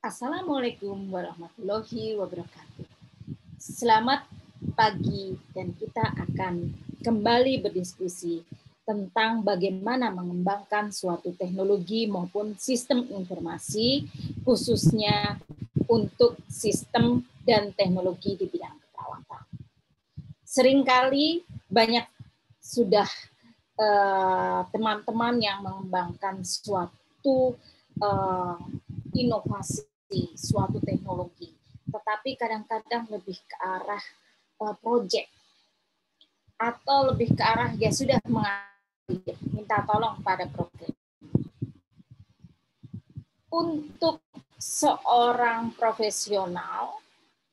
Assalamualaikum warahmatullahi wabarakatuh. Selamat pagi dan kita akan kembali berdiskusi tentang bagaimana mengembangkan suatu teknologi maupun sistem informasi khususnya untuk sistem dan teknologi di bidang keperawatan. Seringkali banyak sudah teman-teman yang mengembangkan suatu inovasi, suatu teknologi, tetapi kadang-kadang lebih ke arah project atau lebih ke arah ya sudah minta tolong pada program. Untuk seorang profesional,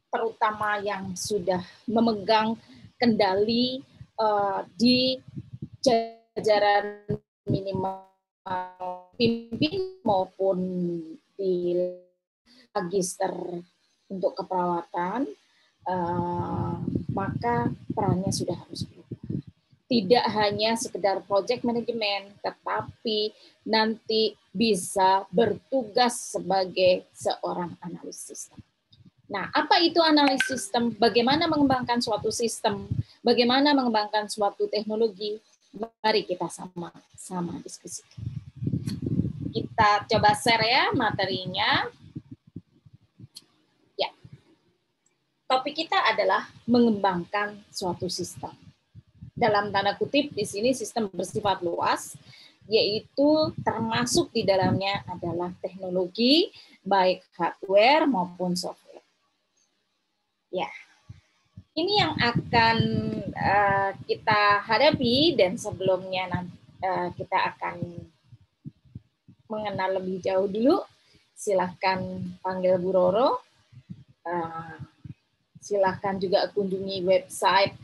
terutama yang sudah memegang kendali di jajaran minimal pimpin maupun di magister untuk keperawatan, maka perannya sudah harus berubah. Tidak hanya sekedar project management, tetapi nanti bisa bertugas sebagai seorang analis sistem. Nah, apa itu analis sistem? Bagaimana mengembangkan suatu sistem? Bagaimana mengembangkan suatu teknologi? Mari kita sama-sama diskusikan. Kita coba share ya materinya. Ya. Topik kita adalah mengembangkan suatu sistem. Dalam tanda kutip di sini sistem bersifat luas, yaitu termasuk di dalamnya adalah teknologi baik hardware maupun software. Ya. Ini yang akan kita hadapi, dan sebelumnya kita akan mengenal lebih jauh dulu. Silahkan panggil Bu Roro. Silahkan juga kunjungi website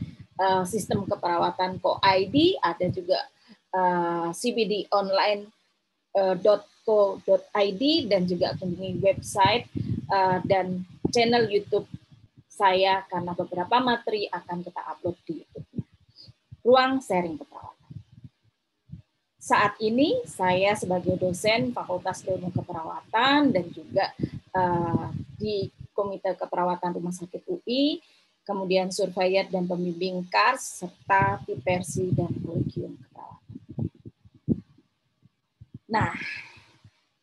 sistem keperawatan Co.id, ada juga cbdonline.co.id, dan juga kunjungi website dan channel YouTube saya, karena beberapa materi akan kita upload di YouTube-nya. Ruang sharing keperawatan. Saat ini saya sebagai dosen Fakultas Ilmu Keperawatan dan juga di Komite Keperawatan Rumah Sakit UI, kemudian surveyor dan pembimbing KARS, serta Pipersi dan Kolegium Keperawatan. Nah,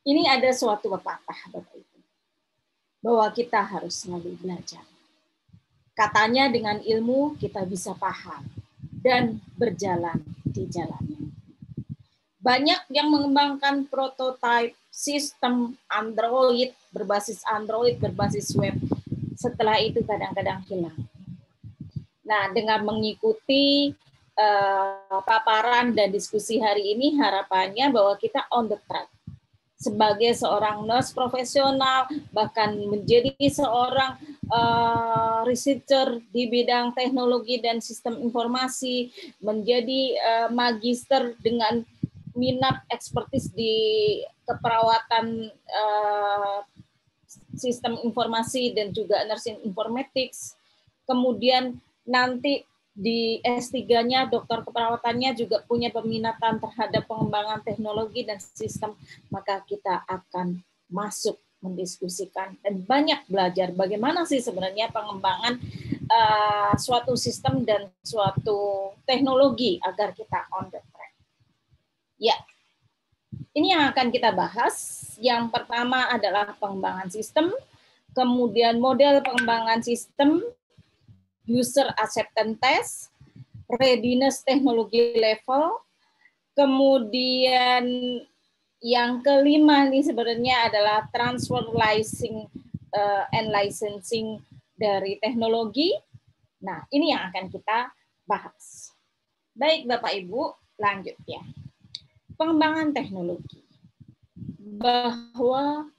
ini ada suatu pepatah, Bapak Ibu, bahwa kita harus selalu belajar. Katanya dengan ilmu kita bisa paham dan berjalan di jalannya. Banyak yang mengembangkan prototipe sistem Android, berbasis web. Setelah itu kadang-kadang hilang. Nah, dengan mengikuti paparan dan diskusi hari ini, harapannya bahwa kita on the track. Sebagai seorang nurse profesional, bahkan menjadi seorang researcher di bidang teknologi dan sistem informasi, menjadi magister dengan minat ekspertis di keperawatan sistem informasi dan juga nursing informatics, kemudian nanti di S3-nya dokter keperawatannya juga punya peminatan terhadap pengembangan teknologi dan sistem, maka kita akan masuk mendiskusikan dan banyak belajar bagaimana sih sebenarnya pengembangan suatu sistem dan suatu teknologi agar kita on the track. Ya, ini yang akan kita bahas. Yang pertama adalah pengembangan sistem, kemudian model pengembangan sistem, user acceptance test, readiness teknologi level, kemudian yang kelima nih sebenarnya adalah transfer and licensing dari teknologi. Nah, ini yang akan kita bahas. Baik Bapak Ibu, lanjut ya. Pengembangan teknologi. Bahwa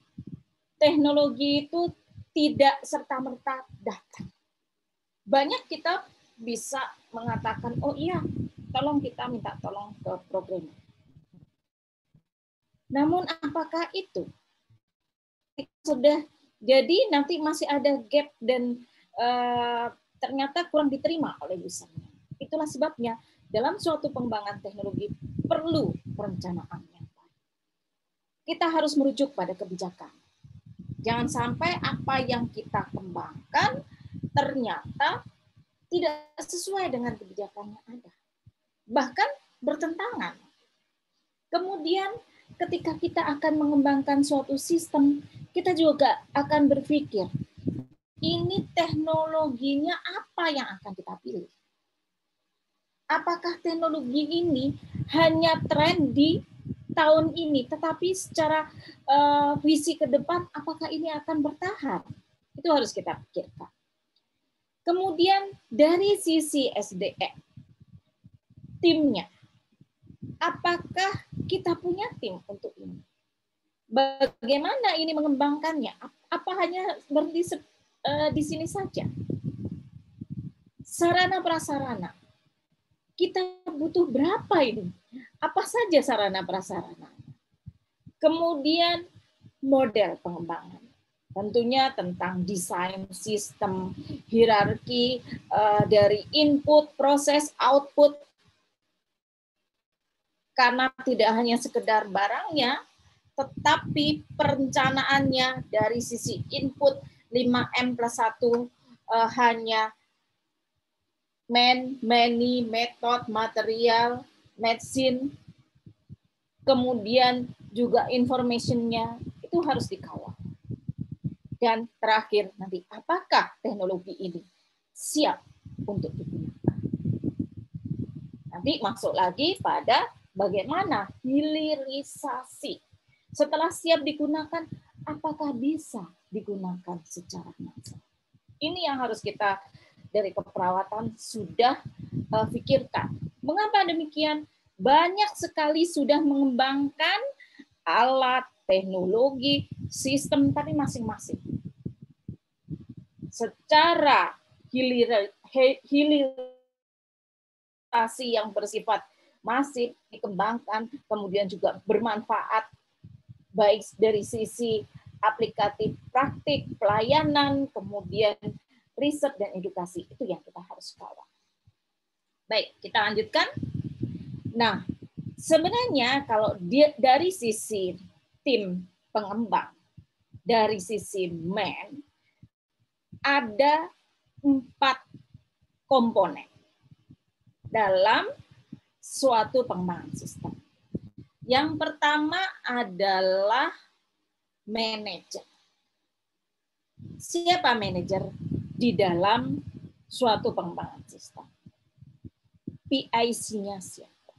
teknologi itu tidak serta-merta datang. Banyak kita bisa mengatakan, oh iya, tolong kita minta tolong ke programmer. Namun apakah itu? Sudah jadi nanti masih ada gap dan ternyata kurang diterima oleh usernya. Itulah sebabnya dalam suatu pengembangan teknologi perlu perencanaan yang baik. Kita harus merujuk pada kebijakan. Jangan sampai apa yang kita kembangkan ternyata tidak sesuai dengan kebijakan yang ada. Bahkan bertentangan. Kemudian ketika kita akan mengembangkan suatu sistem, kita juga akan berpikir, ini teknologinya apa yang akan kita pilih? Apakah teknologi ini hanya tren di tahun ini, tetapi secara visi ke depan, apakah ini akan bertahan? Itu harus kita pikirkan. Kemudian dari sisi SDM, timnya, apakah kita punya tim untuk ini? Bagaimana ini mengembangkannya? Apa hanya berhenti di sini saja? Sarana prasarana, kita butuh berapa ini? Apa saja sarana prasarana? Kemudian model pengembangan. Tentunya tentang desain sistem, hierarki dari input, proses, output. Karena tidak hanya sekedar barangnya, tetapi perencanaannya dari sisi input 5M+1 hanya many, method, material, medicine, kemudian juga information-nya itu harus dikawal. Dan terakhir nanti, apakah teknologi ini siap untuk digunakan? Nanti masuk lagi pada bagaimana hilirisasi. Setelah siap digunakan, apakah bisa digunakan secara massal? Ini yang harus kita dari keperawatan sudah pikirkan. Mengapa demikian? Banyak sekali sudah mengembangkan alat, teknologi, sistem, tapi masing-masing. Secara hilirisasi yang bersifat masif dikembangkan, kemudian juga bermanfaat baik dari sisi aplikatif praktik, pelayanan, kemudian riset dan edukasi. Itu yang kita harus kawal. Baik, kita lanjutkan. Nah, sebenarnya kalau dari sisi tim pengembang, dari sisi man, ada 4 komponen dalam suatu pengembangan sistem. Yang pertama adalah manajer. Siapa manajer di dalam suatu pengembangan sistem? PIC-nya siapa?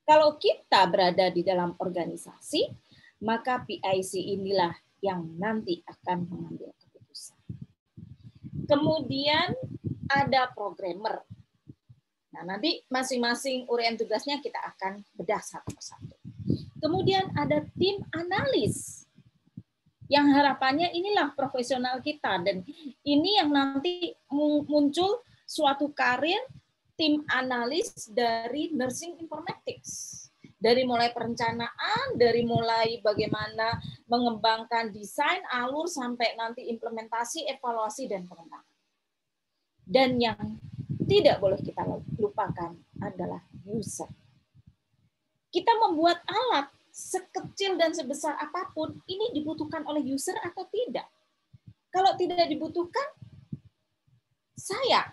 Kalau kita berada di dalam organisasi, maka PIC inilah yang nanti akan mengambil keputusan. Kemudian ada programmer. Nah, nanti masing-masing uraian tugasnya kita akan bedah satu persatu. Kemudian ada tim analis. Yang harapannya inilah profesional kita, dan ini yang nanti muncul suatu karir tim analis dari nursing informatics. Dari mulai perencanaan, dari mulai bagaimana mengembangkan desain, alur, sampai nanti implementasi, evaluasi, dan pengembangan. Dan yang tidak boleh kita lupakan adalah user. Kita membuat alat sekecil dan sebesar apapun, ini dibutuhkan oleh user atau tidak? Kalau tidak dibutuhkan, sayang.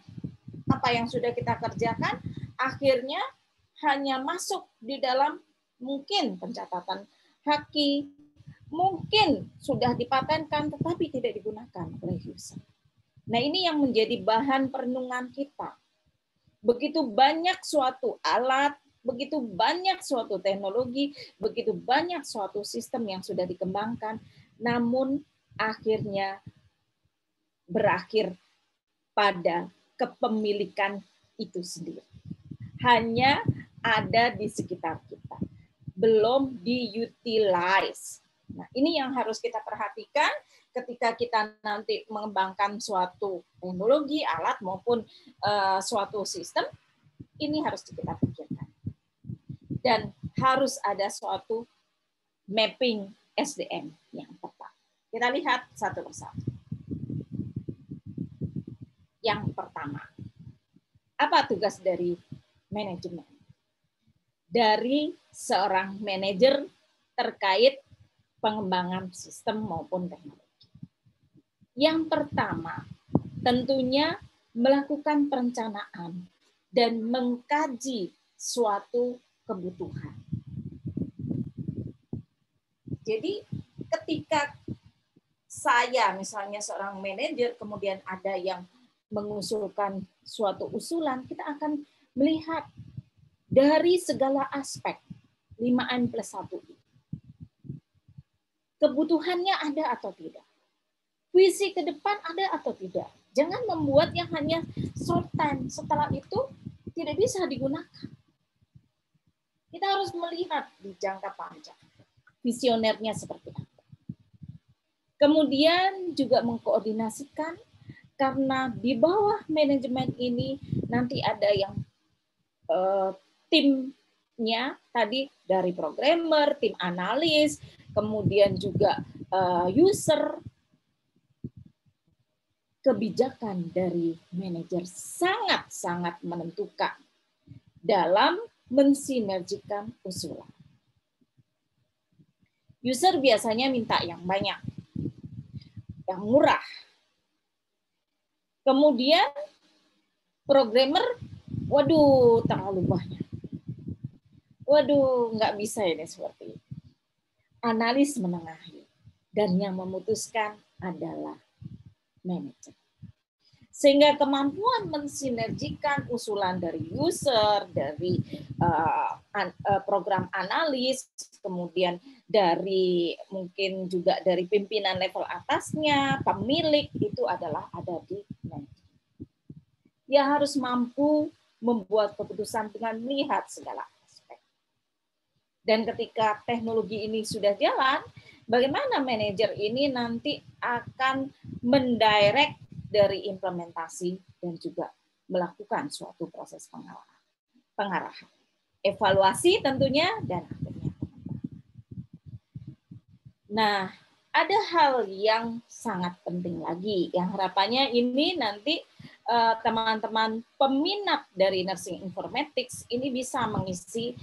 Apa yang sudah kita kerjakan, akhirnya hanya masuk di dalam mungkin pencatatan haki, mungkin sudah dipatenkan, tetapi tidak digunakan oleh user. Nah, ini yang menjadi bahan perenungan kita. Begitu banyak suatu alat, begitu banyak suatu teknologi, begitu banyak suatu sistem yang sudah dikembangkan, namun akhirnya berakhir pada kepemilikan itu sendiri. Hanya ada di sekitar kita, belum diutilize. Nah, ini yang harus kita perhatikan ketika kita nanti mengembangkan suatu teknologi, alat maupun suatu sistem, ini harus kita pikirkan. Dan harus ada suatu mapping SDM yang tepat. Kita lihat satu persatu. Yang pertama, apa tugas dari manajemen? Dari seorang manajer terkait pengembangan sistem maupun teknologi. Yang pertama, tentunya melakukan perencanaan dan mengkaji suatu kebutuhan. Jadi ketika saya misalnya seorang manajer, kemudian ada yang mengusulkan suatu usulan, kita akan melihat dari segala aspek 5N+1. Kebutuhannya ada atau tidak? Visi ke depan ada atau tidak? Jangan membuat yang hanya short time. Setelah itu tidak bisa digunakan. Kita harus melihat di jangka panjang. Visionernya seperti apa. Kemudian juga mengkoordinasikan, karena di bawah manajemen ini nanti ada yang timnya tadi dari programmer, tim analis, kemudian juga user. Kebijakan dari manajer sangat-sangat menentukan dalam mensinergikan usulan. User biasanya minta yang banyak, yang murah. Kemudian programmer, waduh terlalu banyak. Waduh, nggak bisa ini seperti ini. Analis menengahi, dan yang memutuskan adalah manajer. Sehingga kemampuan mensinergikan usulan dari user, dari program analis, kemudian dari mungkin juga dari pimpinan level atasnya, pemilik, itu adalah ada di manajer. Dia harus mampu membuat keputusan dengan melihat segala aspek. Dan ketika teknologi ini sudah jalan, bagaimana manajer ini nanti akan mendirect dari implementasi dan juga melakukan suatu proses pengarahan. Evaluasi tentunya dan akhirnya. Nah, ada hal yang sangat penting lagi yang harapannya ini nanti teman-teman peminat dari nursing informatics ini bisa mengisi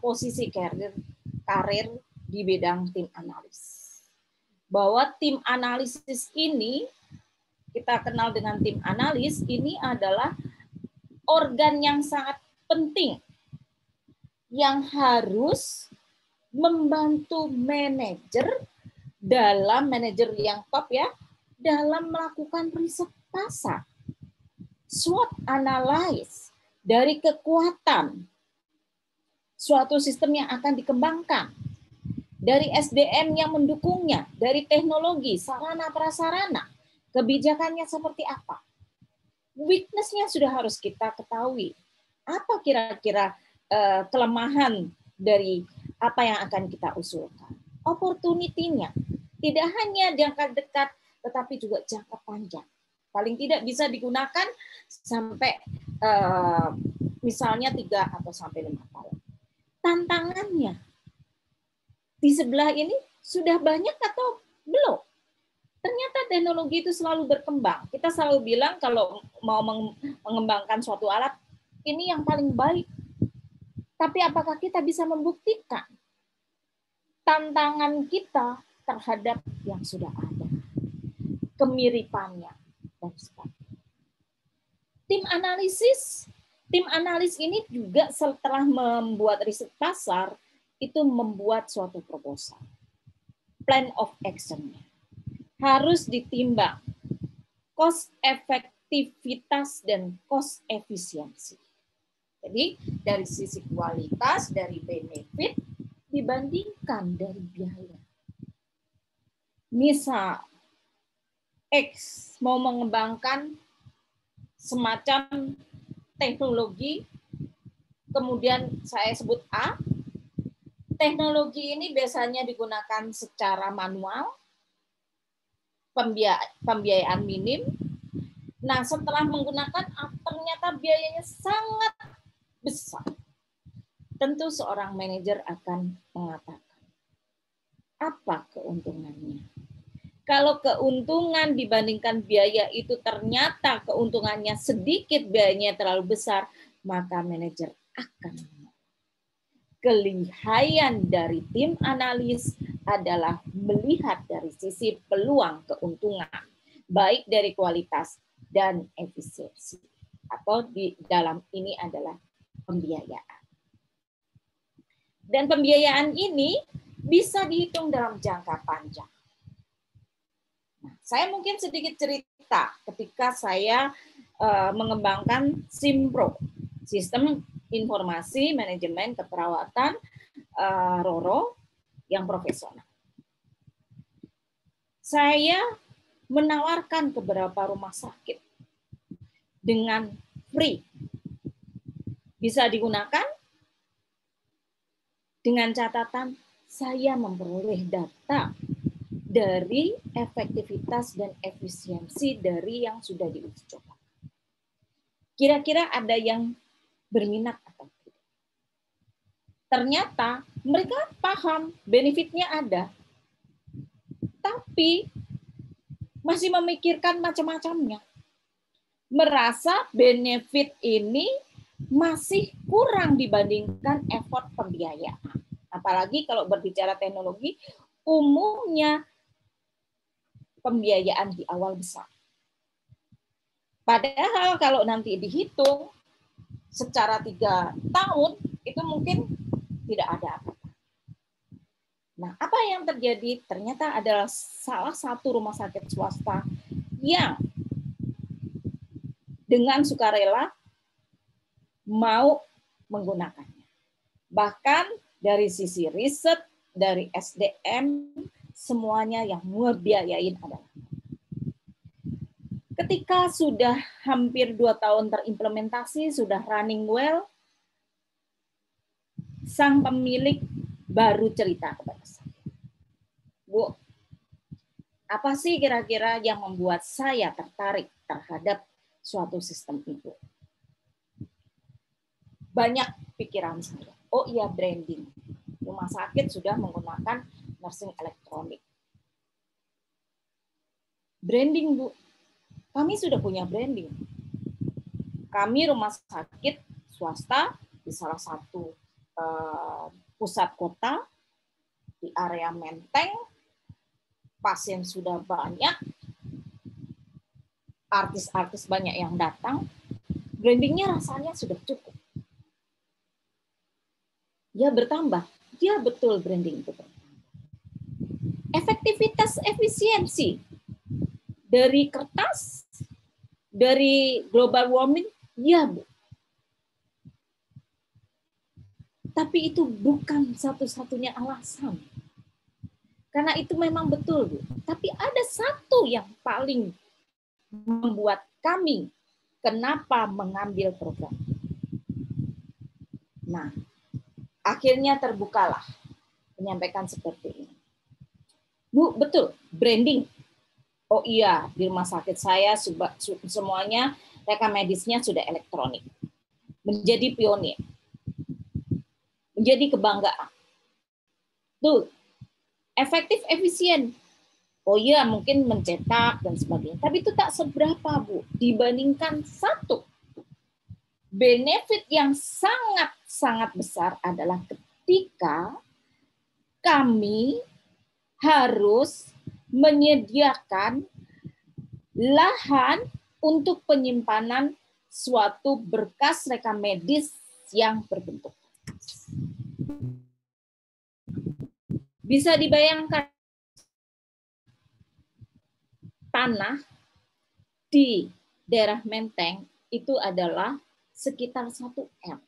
posisi karir di bidang tim analis. Bahwa tim analisis ini, kita kenal dengan tim analis, ini adalah organ yang sangat penting yang harus membantu manajer dalam manajer yang top ya, dalam melakukan riset pasar. SWOT analysis dari kekuatan suatu sistem yang akan dikembangkan, dari SDM yang mendukungnya, dari teknologi, sarana prasarana, kebijakannya seperti apa. Weakness-nya sudah harus kita ketahui. Apa kira-kira kelemahan dari apa yang akan kita usulkan. Opportunity-nya tidak hanya jangka dekat, tetapi juga jangka panjang. Paling tidak bisa digunakan sampai misalnya 3 atau sampai 5 tahun. Tantangannya di sebelah ini sudah banyak atau belum? Ternyata teknologi itu selalu berkembang. Kita selalu bilang kalau mau mengembangkan suatu alat, ini yang paling baik. Tapi apakah kita bisa membuktikan tantangan kita terhadap yang sudah ada? Kemiripannya dan sebagainya. Tim analis ini juga setelah membuat riset pasar, itu membuat suatu proposal. Plan of action-nya harus ditimbang cost efektivitas dan cost efisiensi. Jadi dari sisi kualitas, dari benefit, dibandingkan dari biaya. Misal, X mau mengembangkan semacam teknologi, kemudian saya sebut A, teknologi ini biasanya digunakan secara manual, pembiayaan minim. Nah, setelah menggunakan A, ternyata biayanya sangat besar. Tentu seorang manajer akan mengatakan, apa keuntungannya? Kalau keuntungan dibandingkan biaya itu ternyata keuntungannya sedikit, biayanya terlalu besar, maka manajer akan menolak. Kelihayan dari tim analis adalah melihat dari sisi peluang keuntungan baik dari kualitas dan efisiensi. Atau di dalam ini adalah pembiayaan. Dan pembiayaan ini bisa dihitung dalam jangka panjang. Nah, saya mungkin sedikit cerita ketika saya mengembangkan SIMPRO, Sistem Informasi Manajemen Keperawatan RORO yang profesional. Saya menawarkan ke beberapa rumah sakit dengan free. Bisa digunakan dengan catatan saya memperoleh data dari efektivitas dan efisiensi dari yang sudah diuji coba. Kira-kira ada yang berminat atau tidak? Ternyata mereka paham benefitnya ada, tapi masih memikirkan macam-macamnya. Merasa benefit ini masih kurang dibandingkan effort pembiayaan. Apalagi kalau berbicara teknologi, umumnya pembiayaan di awal besar. Padahal kalau nanti dihitung secara 3 tahun, itu mungkin tidak ada apa-apa. Nah, apa yang terjadi? Ternyata adalah salah satu rumah sakit swasta yang dengan sukarela mau menggunakannya. Bahkan dari sisi riset, dari SDM, semuanya yang ngebiayain adalah. Ketika sudah hampir 2 tahun terimplementasi, sudah running well, sang pemilik baru cerita kepada saya. Bu, apa sih kira-kira yang membuat saya tertarik terhadap suatu sistem itu? Banyak pikiran saya. Oh iya, branding. Rumah sakit sudah menggunakan nursing elektronik. Branding, Bu. Kami sudah punya branding. Kami rumah sakit swasta di salah satu pusat kota, di area Menteng, pasien sudah banyak, artis-artis banyak yang datang, brandingnya rasanya sudah cukup. Ya bertambah, ya betul branding itu bertambah. Efektivitas efisiensi dari kertas, dari global warming, ya Bu. Tapi itu bukan satu-satunya alasan. Karena itu memang betul, Bu. Tapi ada satu yang paling membuat kami kenapa mengambil program. Nah, akhirnya terbukalah menyampaikan seperti ini. Bu, betul, branding. Oh iya, di rumah sakit saya semuanya rekam medisnya sudah elektronik. Menjadi pionir. Menjadi kebanggaan. Tuh, efektif, efisien. Oh iya, mungkin mencetak dan sebagainya. Tapi itu tak seberapa, Bu. Dibandingkan satu. Benefit yang sangat-sangat besar adalah ketika kami harus menyediakan lahan untuk penyimpanan suatu berkas rekam medis yang berbentuk. Bisa dibayangkan tanah di daerah Menteng itu adalah sekitar 1 M.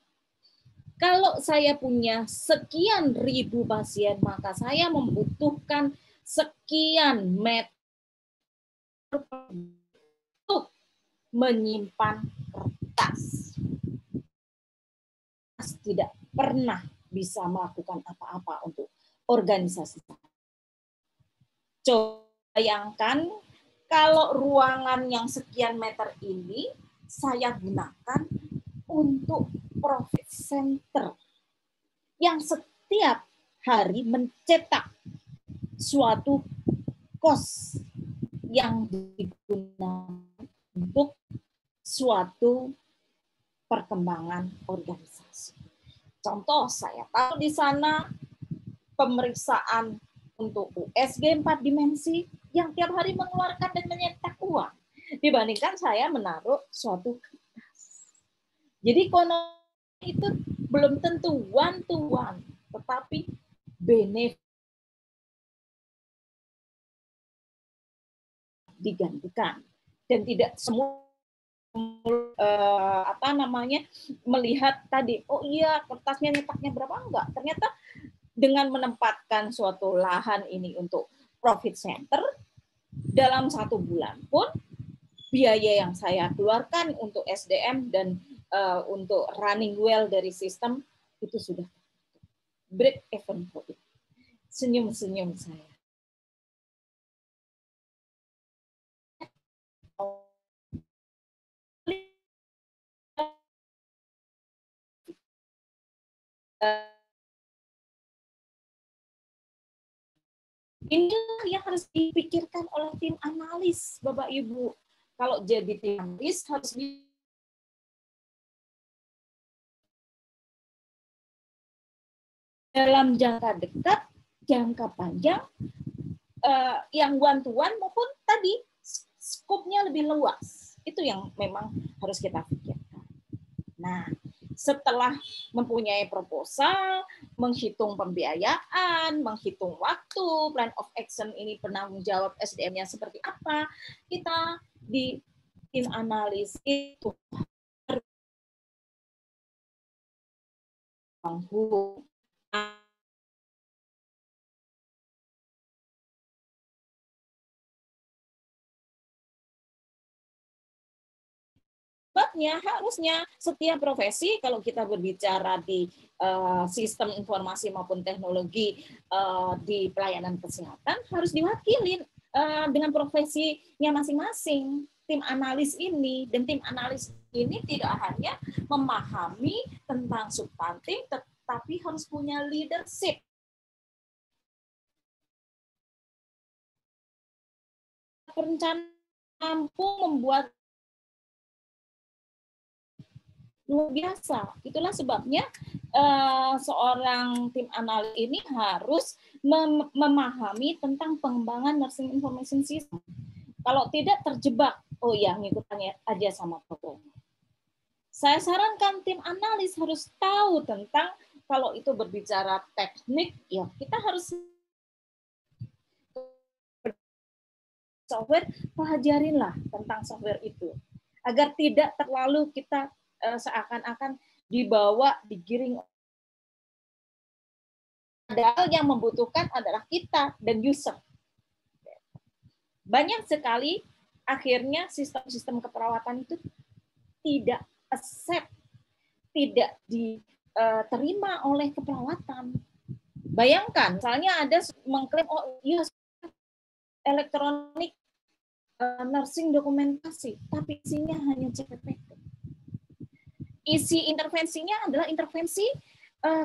Kalau saya punya sekian ribu pasien, maka saya membutuhkan sekian meter untuk menyimpan kertas. Tidak pernah bisa melakukan apa-apa untuk organisasi. Coba bayangkan kalau ruangan yang sekian meter ini saya gunakan untuk profit center yang setiap hari mencetak suatu kos yang digunakan untuk suatu perkembangan organisasi. Contoh, saya tahu di sana pemeriksaan untuk USG 4 dimensi yang tiap hari mengeluarkan dan menyetak uang dibandingkan saya menaruh suatu kertas. Jadi ekonomi itu belum tentu one to one, tetapi benefit digantikan dan tidak semua melihat tadi, oh iya kertasnya nyetaknya berapa, enggak, ternyata dengan menempatkan suatu lahan ini untuk profit center dalam 1 bulan pun biaya yang saya keluarkan untuk SDM dan untuk running well dari sistem itu sudah break even profit. Senyum-senyum saya. Inilah yang harus dipikirkan oleh tim analis, Bapak Ibu. Kalau jadi tim analis harus dalam jangka dekat, jangka panjang, yang one to one maupun tadi skopnya lebih luas. Itu yang memang harus kita pikirkan. Nah, setelah mempunyai proposal, menghitung pembiayaan, menghitung waktu, plan of action ini penanggung jawab SDM-nya seperti apa, kita di tim analis itu menghubung sebabnya harusnya setiap profesi kalau kita berbicara di sistem informasi maupun teknologi di pelayanan kesehatan harus diwakili dengan profesinya masing-masing tim analis ini, dan tim analis ini tidak hanya memahami tentang substantif tetapi harus punya leadership. Perencanaan mampu membuat luar biasa. Itulah sebabnya seorang tim analis ini harus memahami tentang pengembangan nursing information system. Kalau tidak terjebak, oh ya ngikutannya aja sama program. Saya sarankan tim analis harus tahu tentang kalau itu berbicara teknik, ya kita harus software, pelajarinlah tentang software itu agar tidak terlalu kita seakan-akan dibawa, digiring. Padahal yang membutuhkan adalah kita dan user. Banyak sekali akhirnya sistem-sistem keperawatan itu tidak accept, tidak diterima oleh keperawatan. Bayangkan, misalnya ada mengklaim, oh iya elektronik nursing dokumentasi, tapi isinya hanya CPT. Isi intervensinya adalah intervensi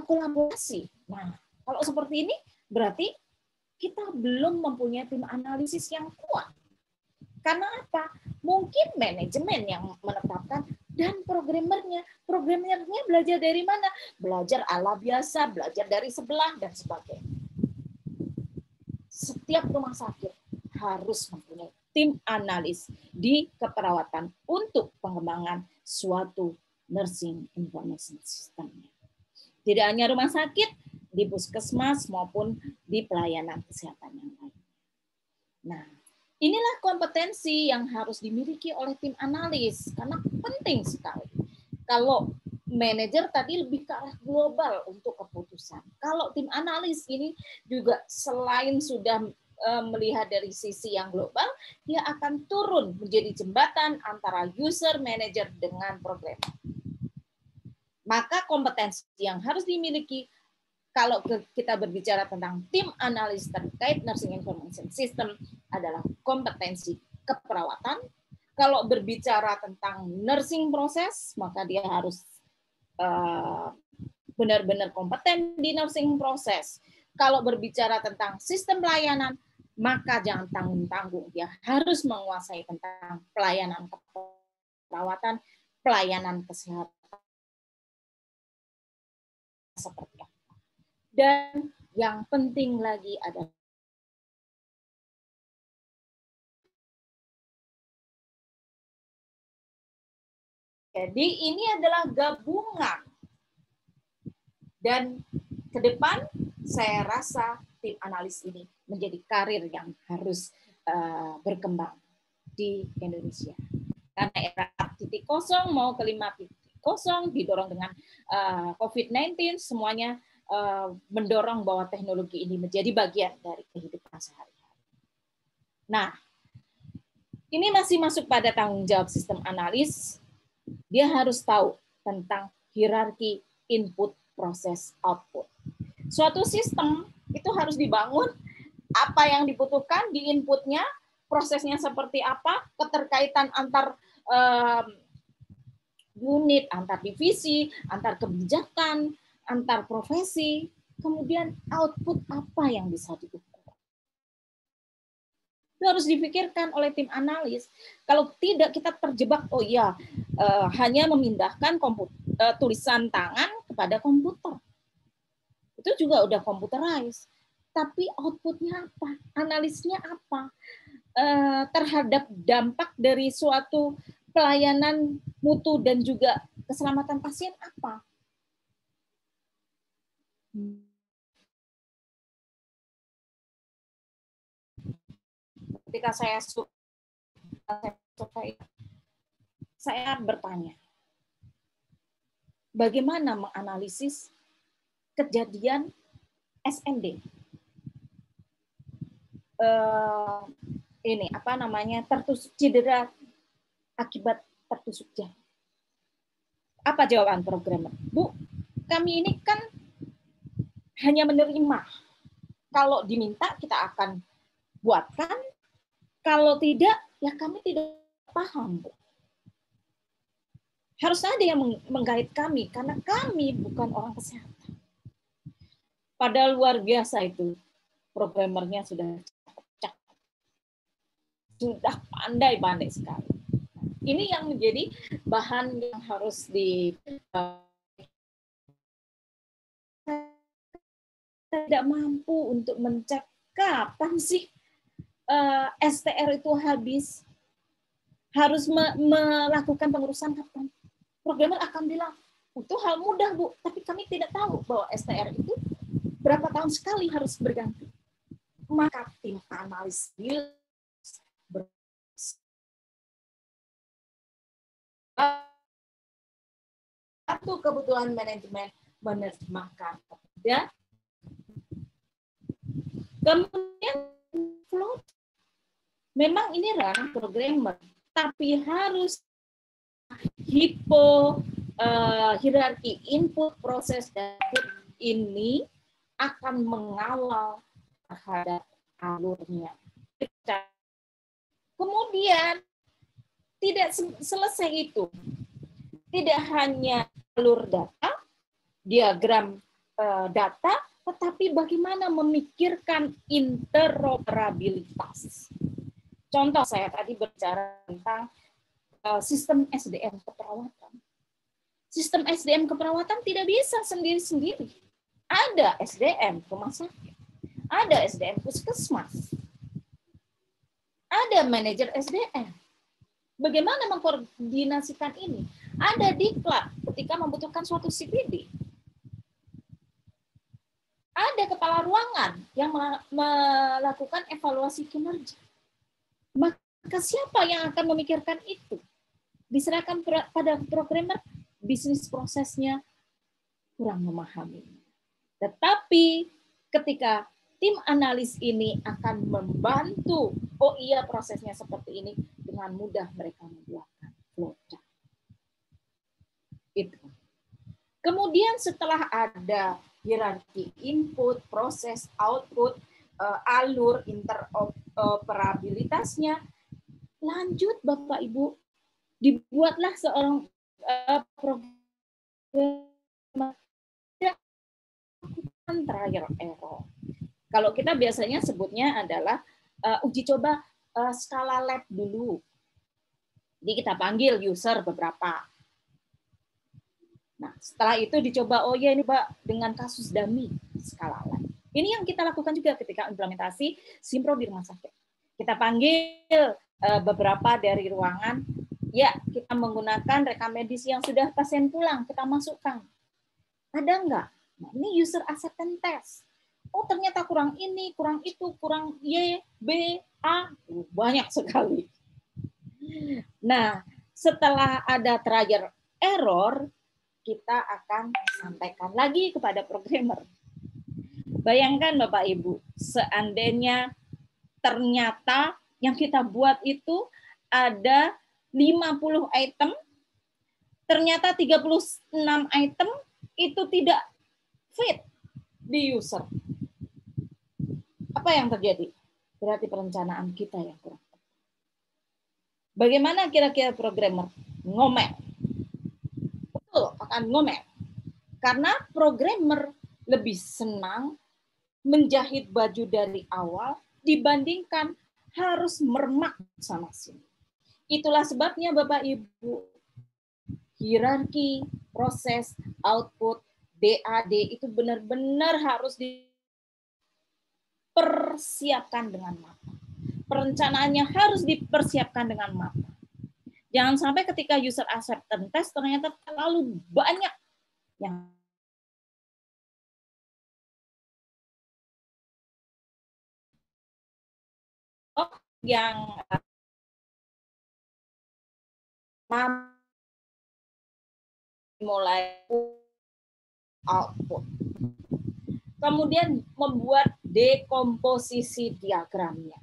kolaborasi. Nah, kalau seperti ini berarti kita belum mempunyai tim analisis yang kuat. Karena apa? Mungkin manajemen yang menetapkan dan programmernya belajar dari mana? Belajar ala biasa, belajar dari sebelah dan sebagainya. Setiap rumah sakit harus mempunyai tim analis di keperawatan untuk pengembangan suatu nursing information system. Tidak hanya rumah sakit, di puskesmas maupun di pelayanan kesehatan yang lain. Nah, inilah kompetensi yang harus dimiliki oleh tim analis karena penting sekali. Kalau manajer tadi lebih ke arah global untuk keputusan. Kalau tim analis ini juga selain sudah melihat dari sisi yang global, dia akan turun menjadi jembatan antara user, manager dengan programmer. Maka kompetensi yang harus dimiliki kalau kita berbicara tentang tim analis terkait nursing information system adalah kompetensi keperawatan. Kalau berbicara tentang nursing proses, maka dia harus benar-benar kompeten di nursing proses. Kalau berbicara tentang sistem pelayanan, maka jangan tanggung-tanggung. Dia harus menguasai tentang pelayanan keperawatan, pelayanan kesehatan seperti apa. Dan yang penting lagi adalah Jadi ini adalah gabungan. Dan ke depan saya rasa tim analis ini menjadi karir yang harus berkembang di Indonesia. Karena era 4.0 mau ke 5.0 didorong dengan COVID-19, semuanya mendorong bahwa teknologi ini menjadi bagian dari kehidupan sehari-hari. Nah, ini masih masuk pada tanggung jawab sistem analis. Dia harus tahu tentang hierarki input, proses, output. Suatu sistem itu harus dibangun, apa yang dibutuhkan di inputnya, prosesnya seperti apa, keterkaitan antar unit, antar divisi, antar kebijakan, antar profesi, kemudian output apa yang bisa diukur. Itu harus dipikirkan oleh tim analis. Kalau tidak kita terjebak, oh iya, hanya memindahkan tulisan tangan kepada komputer. Itu juga udah computerized. Tapi outputnya apa? Analisnya apa? Terhadap dampak dari suatu pelayanan mutu dan juga keselamatan pasien apa? Ketika saya bertanya, bagaimana menganalisis kejadian SMD? Ini apa namanya, tertusuk cedera akibat tertusuk jalan. Apa jawaban programmer? Bu, kami ini kan hanya menerima. Kalau diminta kita akan buatkan. Kalau tidak, ya kami tidak paham, Bu. Harus ada yang menggait kami, karena kami bukan orang kesehatan. Padahal luar biasa itu, programmernya sudah pandai-pandai sekali. Ini yang menjadi bahan yang harus tidak mampu untuk mencek kapan sih STR itu habis, harus melakukan pengurusan kapan. Programmer akan bilang, itu hal mudah, Bu, tapi kami tidak tahu bahwa STR itu berapa tahun sekali harus berganti. Maka tim analis satu kebutuhan manajemen menerjemahkan. Ya. Kemudian flow, memang ini ranah programmer, tapi harus hierarki input, proses, dan ini akan mengawal terhadap alurnya. Kemudian tidak selesai itu, tidak hanya alur data, diagram data, tetapi bagaimana memikirkan interoperabilitas. Contoh, saya tadi berbicara tentang sistem SDM keperawatan. Sistem SDM keperawatan tidak bisa sendiri-sendiri. Ada SDM rumah sakit, ada SDM puskesmas, ada manajer SDM. Bagaimana mengkoordinasikan ini? Ada diklat ketika membutuhkan suatu CPD. Ada kepala ruangan yang melakukan evaluasi kinerja. Maka siapa yang akan memikirkan itu? Diserahkan pada programmer, bisnis prosesnya kurang memahami. Tetapi ketika tim analis ini akan membantu, oh iya prosesnya seperti ini, dengan mudah mereka membuatkan flowchart. Itu. Kemudian setelah ada hierarki input, proses, output, alur, interoperabilitasnya, lanjut Bapak Ibu, dibuatlah seorang program trial error. Kalau kita biasanya sebutnya adalah uji coba skala lab dulu. Jadi kita panggil user beberapa. Nah, setelah itu dicoba, oh ya ini Pak dengan kasus dummy skala lab. Ini yang kita lakukan juga ketika implementasi Simpro di rumah sakit. Kita panggil beberapa dari ruangan, Ya, kita menggunakan rekam medis yang sudah pasien pulang, kita masukkan. Ada nggak? Nah, ini user acceptance test. Oh, ternyata kurang ini, kurang itu, kurang Y, B, A, banyak sekali. Nah, setelah ada trial error, kita akan sampaikan lagi kepada programmer. Bayangkan Bapak Ibu, seandainya ternyata yang kita buat itu ada 50 item, ternyata 36 item itu tidak fit di user. Apa yang terjadi? Berarti perencanaan kita yang kurang. Bagaimana kira-kira programmer? Ngomel. Betul, akan ngomel. Karena programmer lebih senang menjahit baju dari awal dibandingkan harus mermak sana sini. Itulah sebabnya Bapak Ibu, hierarki, proses, output, DAD itu benar-benar harus dipersiapkan dengan matang. Perencanaannya harus dipersiapkan dengan matang. Jangan sampai ketika user acceptance test ternyata terlalu banyak yang mulai output. Kemudian membuat dekomposisi diagramnya.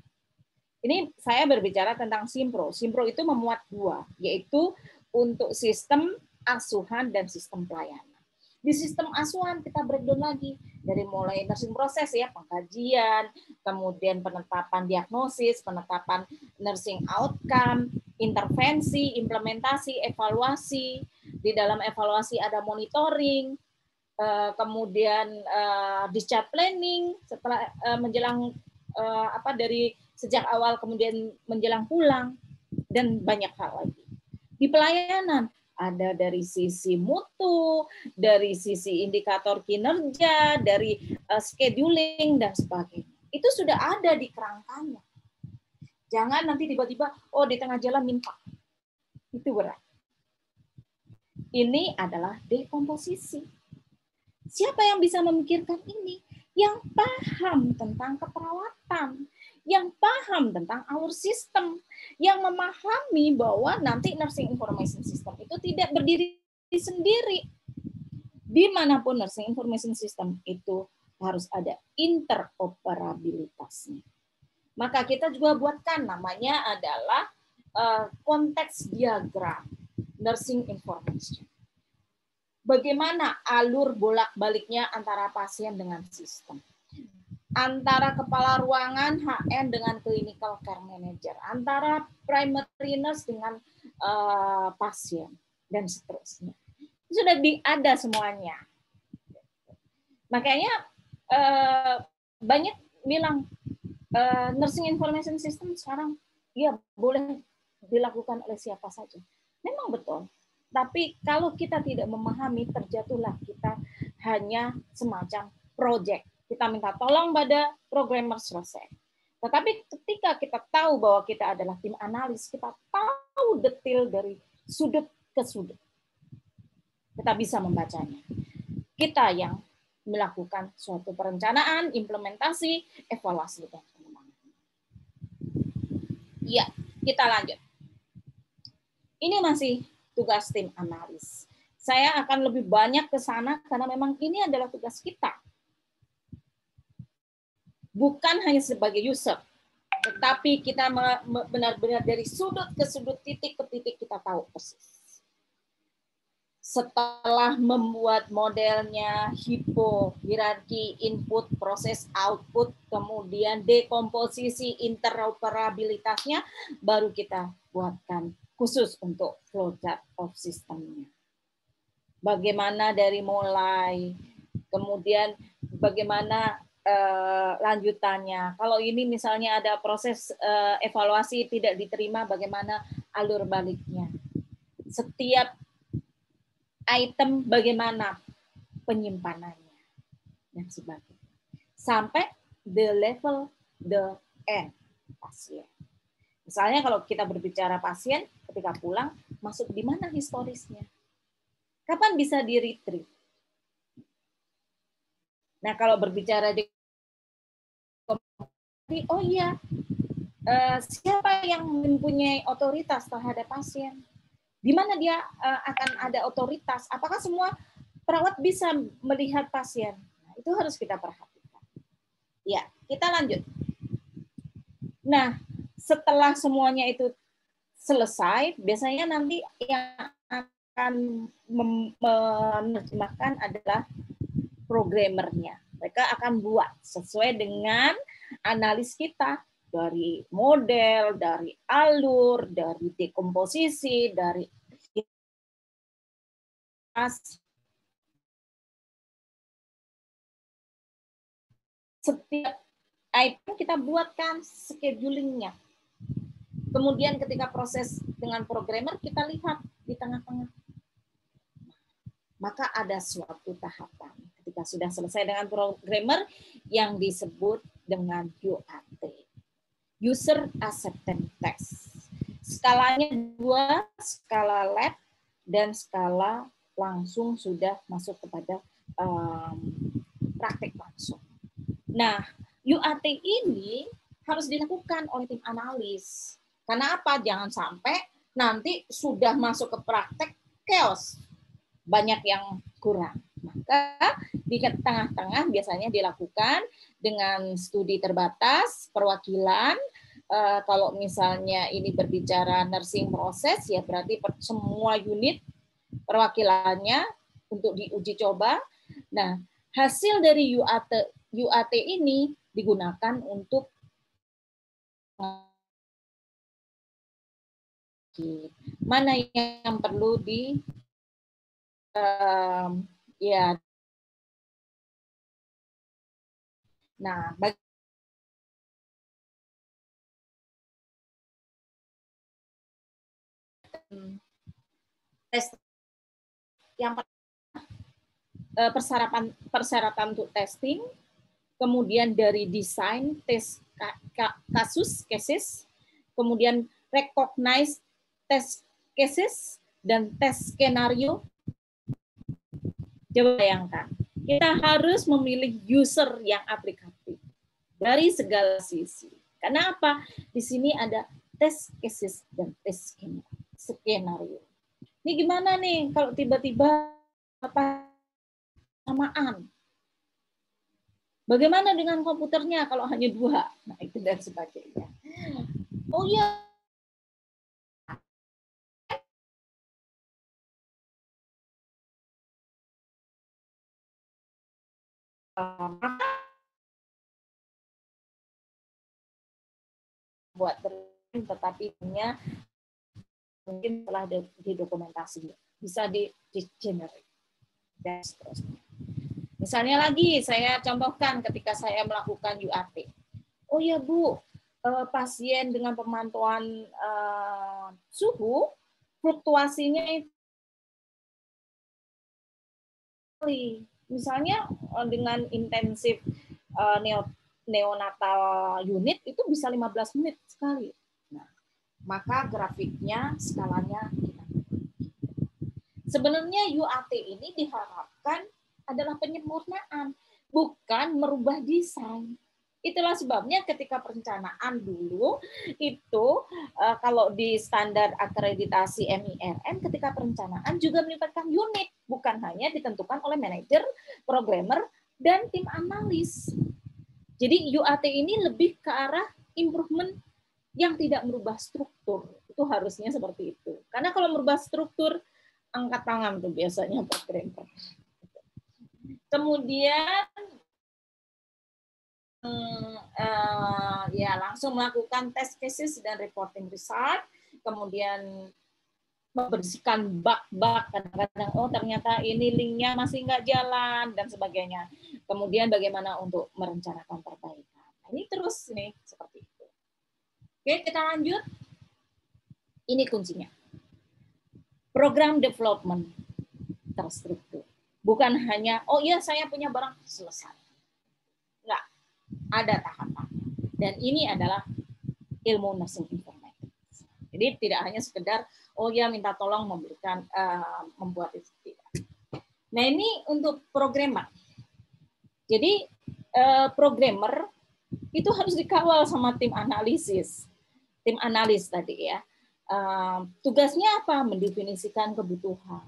Ini saya berbicara tentang Simpro. Simpro itu memuat dua, yaitu untuk sistem asuhan dan sistem pelayanan. Di sistem asuhan kita breakdown lagi dari mulai nursing proses ya, pengkajian, kemudian penetapan diagnosis, penetapan nursing outcome, intervensi, implementasi, evaluasi. Di dalam evaluasi ada monitoring, kemudian discharge planning setelah menjelang dari sejak awal kemudian menjelang pulang, dan banyak hal lagi. Di pelayanan ada dari sisi mutu, dari sisi indikator kinerja, dari scheduling dan sebagainya. Itu sudah ada di kerangkanya. Jangan nanti tiba-tiba di tengah jalan minta. Itu berat. Ini adalah dekomposisi. Siapa yang bisa memikirkan ini? Yang paham tentang keperawatan, yang paham tentang alur sistem, yang memahami bahwa nanti nursing information system itu tidak berdiri sendiri. Dimanapun nursing information system itu harus ada interoperabilitasnya. Maka kita juga buatkan namanya adalah konteks diagram nursing information. Bagaimana alur bolak-baliknya antara pasien dengan sistem, antara kepala ruangan HN dengan clinical care manager, antara primary nurse dengan pasien, dan seterusnya. Sudah ada semuanya. Makanya banyak bilang nursing information system sekarang ya boleh dilakukan oleh siapa saja. Memang betul. Tapi kalau kita tidak memahami, terjatuhlah kita hanya semacam project. Kita minta tolong pada programmer selesai. Tetapi ketika kita tahu bahwa kita adalah tim analis, kita tahu detail dari sudut ke sudut. Kita bisa membacanya. Kita yang melakukan suatu perencanaan, implementasi, evaluasi, dan pengembangan. Ya, kita lanjut. Ini masih tugas tim analis. Saya akan lebih banyak ke sana karena memang ini adalah tugas kita. Bukan hanya sebagai user, tetapi kita benar-benar dari sudut ke sudut, titik ke titik kita tahu persis. Setelah membuat modelnya, HIPPO, hierarki input, proses, output, kemudian dekomposisi interoperabilitasnya, baru kita buatkan khusus untuk flowchart of system-nya. Bagaimana dari mulai, kemudian bagaimana lanjutannya. Kalau ini misalnya ada proses evaluasi tidak diterima, bagaimana alur baliknya. Setiap item bagaimana penyimpanannya dan sebagainya. Sampai the level the end pasien. Misalnya kalau kita berbicara pasien, ketika pulang masuk di mana historisnya. Kapan bisa di-retrieve? Nah, kalau berbicara di oh iya, siapa yang mempunyai otoritas terhadap pasien? Di mana dia akan ada otoritas? Apakah semua perawat bisa melihat pasien? Nah, itu harus kita perhatikan. Ya, kita lanjut. Nah, setelah semuanya itu selesai, biasanya nanti yang akan menerjemahkan adalah programmernya. Mereka akan buat sesuai dengan analis kita dari model, dari alur, dari dekomposisi, dari setiap item kita buatkan schedulingnya. Kemudian ketika proses dengan programmer kita lihat di tengah-tengah. Maka ada suatu tahapan ketika sudah selesai dengan programmer yang disebut dengan UAT, User Acceptance Test. Skalanya 2, skala lab dan skala langsung sudah masuk kepada praktek langsung. Nah, UAT ini harus dilakukan oleh tim analis. Karena apa? Jangan sampai nanti sudah masuk ke praktek chaos. Banyak yang kurang. Maka di tengah-tengah biasanya dilakukan dengan studi terbatas, perwakilan. Kalau misalnya ini berbicara nursing proses, ya berarti semua unit perwakilannya untuk diuji coba. Nah, hasil dari UAT ini digunakan untuk mana yang perlu di ya. Nah, tes yang persyaratan untuk testing, kemudian dari desain tes kasus cases, kemudian recognize tes cases dan tes skenario. Coba bayangkan, kita harus memilih user yang aplikatif dari segala sisi. Karena apa? Di sini ada tes cases dan tes skenario. Ini gimana nih kalau tiba-tiba apa samaan? Bagaimana dengan komputernya kalau hanya 2? Nah, itu dan sebagainya. Oh iya. Buat tetapi punya mungkin telah didokumentasi, bisa di-generate dan seterusnya. Misalnya lagi, saya contohkan ketika saya melakukan UAT. Oh ya Bu, pasien dengan pemantauan suhu, fluktuasinya itu misalnya dengan intensif neonatal unit itu bisa 15 menit sekali. Nah, maka grafiknya, skalanya kita. Sebenarnya UAT ini diharapkan adalah penyempurnaan, bukan merubah desain. Itulah sebabnya ketika perencanaan dulu itu kalau di standar akreditasi MIRM ketika perencanaan juga melibatkan unit, bukan hanya ditentukan oleh manajer, programmer, dan tim analis. Jadi UAT ini lebih ke arah improvement yang tidak merubah struktur. Itu harusnya seperti itu. Karena kalau merubah struktur, angkat tangan tuh biasanya programmer. Kemudian ya langsung melakukan test cases dan reporting result, kemudian membersihkan bug-bug, kadang-kadang oh ternyata ini linknya masih nggak jalan dan sebagainya. Kemudian bagaimana untuk merencanakan perbaikan. Nah, ini terus nih seperti itu. Oke, kita lanjut. Ini kuncinya. Program development terstruktur. Bukan hanya oh iya saya punya barang selesai. Enggak. Ada tahapannya. Dan ini adalah ilmu nursing informatics. Jadi tidak hanya sekedar oh ya minta tolong memberikan membuat itu tidak. Nah ini untuk programmer. Jadi programmer itu harus dikawal sama tim analisis, tim analis tadi ya. Tugasnya apa? Mendefinisikan kebutuhan.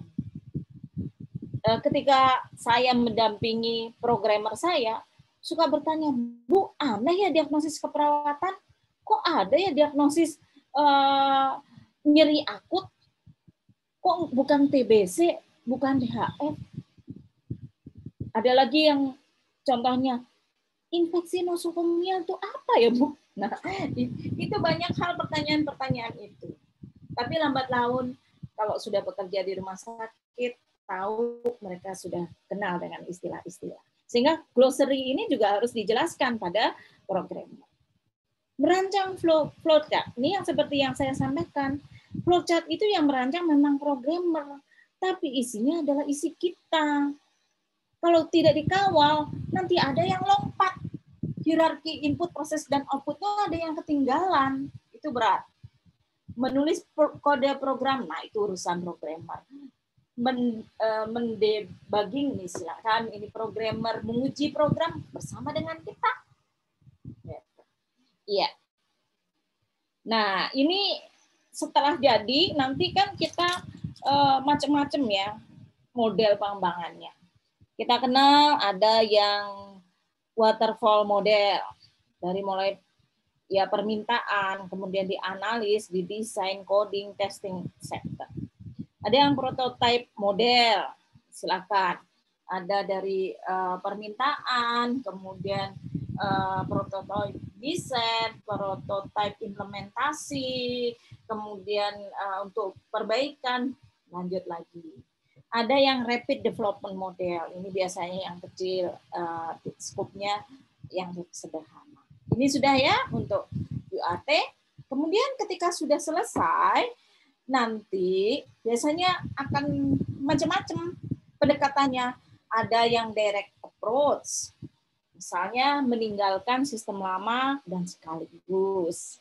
Ketika saya mendampingi programmer saya, suka bertanya, Bu, aneh ya diagnosis keperawatan? Kok ada ya diagnosis nyeri akut? Kok bukan TBC, bukan DHF? Ada lagi yang contohnya, infeksi nosokomial itu apa ya, Bu? Nah, itu banyak hal pertanyaan-pertanyaan itu. Tapi lambat laun, kalau sudah bekerja di rumah sakit, tahu mereka sudah kenal dengan istilah-istilah. Sehingga glossary ini juga harus dijelaskan pada programmer. Merancang flowchart, ini yang seperti yang saya sampaikan. Flowchart itu yang merancang memang programmer, tapi isinya adalah isi kita. Kalau tidak dikawal, nanti ada yang lompat. Hierarki input, proses, dan outputnya ada yang ketinggalan. Itu berat. Menulis kode program, nah itu urusan programmer. Mendebugging, ini silakan, ini programmer menguji program bersama dengan kita. Iya. Nah, ini setelah jadi, nanti kan kita macam-macam ya model pengembangannya. Kita kenal ada yang waterfall model, dari mulai ya permintaan, kemudian dianalis, didesain, coding, testing, etc. Ada yang prototype model, silakan. Ada dari permintaan, kemudian prototype desain, prototype implementasi, kemudian untuk perbaikan, lanjut lagi. Ada yang rapid development model, ini biasanya yang kecil, skopnya yang sederhana. Ini sudah ya untuk UAT. Kemudian ketika sudah selesai, nanti biasanya akan macam-macam pendekatannya. Ada yang direct approach, misalnya meninggalkan sistem lama dan sekaligus.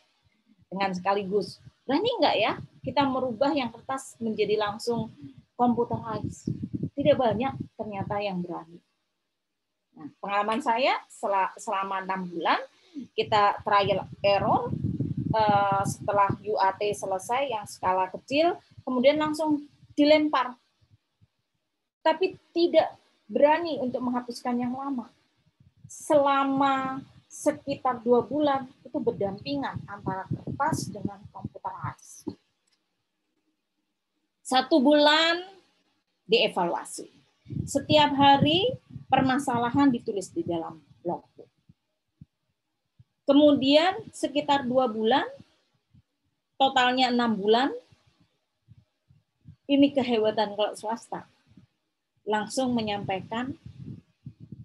Dengan sekaligus, berani nggak ya kita merubah yang kertas menjadi langsung computerized? Tidak banyak ternyata yang berani. Nah, pengalaman saya selama 6 bulan, kita trial error, setelah UAT selesai yang skala kecil, kemudian langsung dilempar. Tapi tidak berani untuk menghapuskan yang lama. Selama sekitar 2 bulan itu berdampingan antara kertas dengan komputerized. 1 bulan dievaluasi. Setiap hari permasalahan ditulis di dalam logbook. Kemudian sekitar 2 bulan, totalnya 6 bulan, ini kehebatan kalau swasta. Langsung menyampaikan,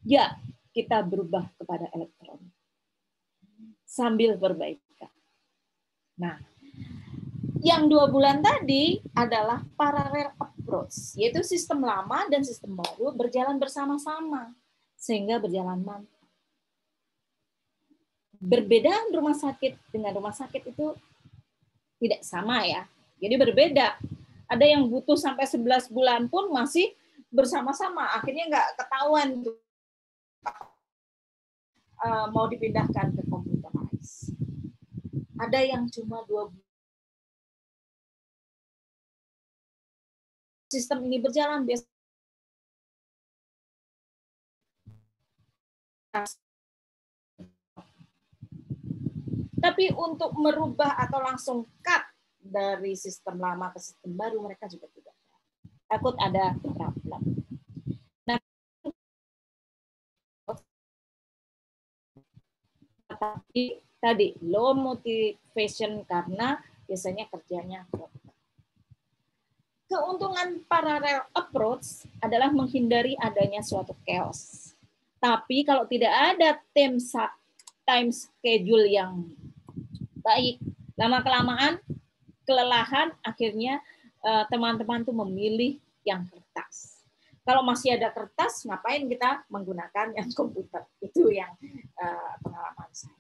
ya kita berubah kepada elektronik. Sambil perbaikan. Nah, yang 2 bulan tadi adalah parallel approach, yaitu sistem lama dan sistem baru berjalan bersama-sama, sehingga berjalan mantap. Berbeda rumah sakit dengan rumah sakit itu tidak sama ya. Jadi berbeda. Ada yang butuh sampai 11 bulan pun masih bersama-sama. Akhirnya nggak ketahuan mau dipindahkan ke computerized. Ada yang cuma 2 bulan. Sistem ini berjalan biasa. Tapi untuk merubah atau langsung cut dari sistem lama ke sistem baru, mereka juga tidak. Takut ada problem. Nah, tapi tadi low motivation karena biasanya kerjanya dokter. Keuntungan parallel approach adalah menghindari adanya suatu chaos. Tapi kalau tidak ada time schedule yang baik, lama-kelamaan kelelahan, akhirnya teman-teman tuh memilih yang kertas. Kalau masih ada kertas, ngapain kita menggunakan yang komputer? Itu yang pengalaman saya.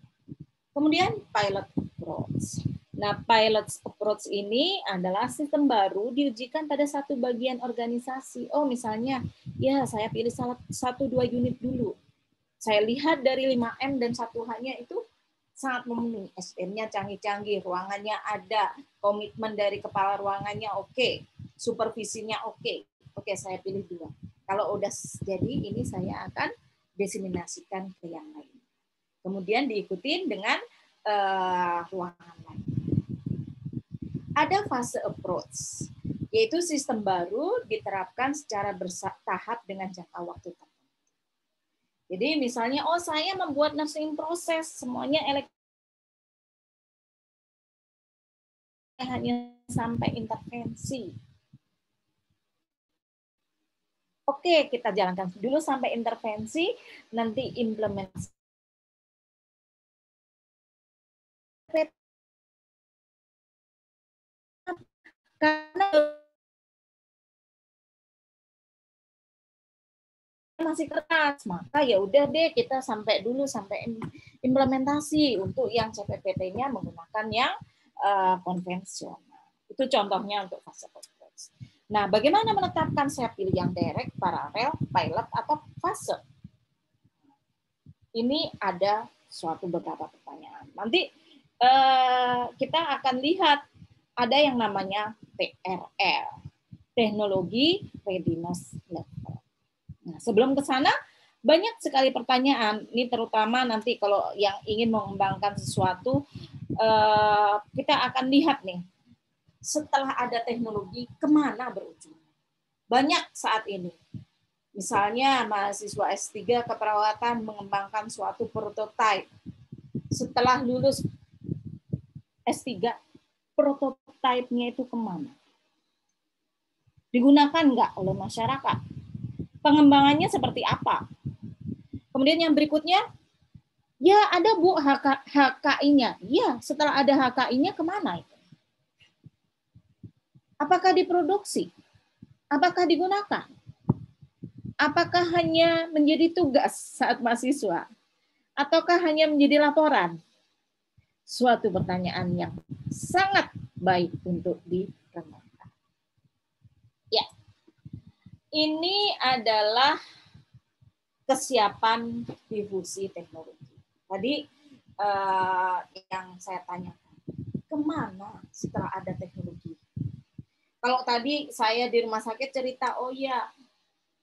Kemudian pilot approach. Nah, pilot approach ini adalah sistem baru diujikan pada satu bagian organisasi. Oh, misalnya, ya saya pilih satu dua unit dulu. Saya lihat dari 5M dan 1H-nya itu sangat memenuhi. SDM-nya canggih-canggih, ruangannya ada, komitmen dari kepala ruangannya oke, supervisinya oke. Oke, saya pilih 2. Kalau udah jadi, ini saya akan diseminasikan ke yang lain. Kemudian diikutin dengan ruangan lain. Ada fase approach, yaitu sistem baru diterapkan secara bertahap dengan jangka waktu tertentu. Jadi misalnya, oh saya membuat nursing proses, semuanya hanya sampai intervensi. Oke, kita jalankan dulu sampai intervensi, nanti implementasi. Karena masih keras, maka ya udah deh kita sampai dulu sampai implementasi untuk yang CPPT-nya menggunakan yang konvensional. Itu contohnya untuk fase approach. Nah, bagaimana menetapkan saya pilih yang direct, paralel, pilot, atau fase? Ini ada suatu beberapa pertanyaan. Nanti kita akan lihat ada yang namanya TRL, Teknologi Readiness Level. Nah, sebelum ke sana, banyak sekali pertanyaan. Ini terutama nanti kalau yang ingin mengembangkan sesuatu, kita akan lihat nih, setelah ada teknologi, kemana berujung? Banyak saat ini. Misalnya mahasiswa S3 keperawatan mengembangkan suatu prototipe. Setelah lulus S3, prototipenya itu kemana? Digunakan nggak oleh masyarakat? Pengembangannya seperti apa? Kemudian yang berikutnya, ya ada Bu HKI-nya. Ya, setelah ada HKI-nya kemana itu? Apakah diproduksi? Apakah digunakan? Apakah hanya menjadi tugas saat mahasiswa? Ataukah hanya menjadi laporan? Suatu pertanyaan yang sangat baik untuk direnungkan. Ya, ini adalah kesiapan difusi teknologi. Tadi yang saya tanyakan, kemana setelah ada teknologi? Kalau tadi saya di rumah sakit cerita, oh ya,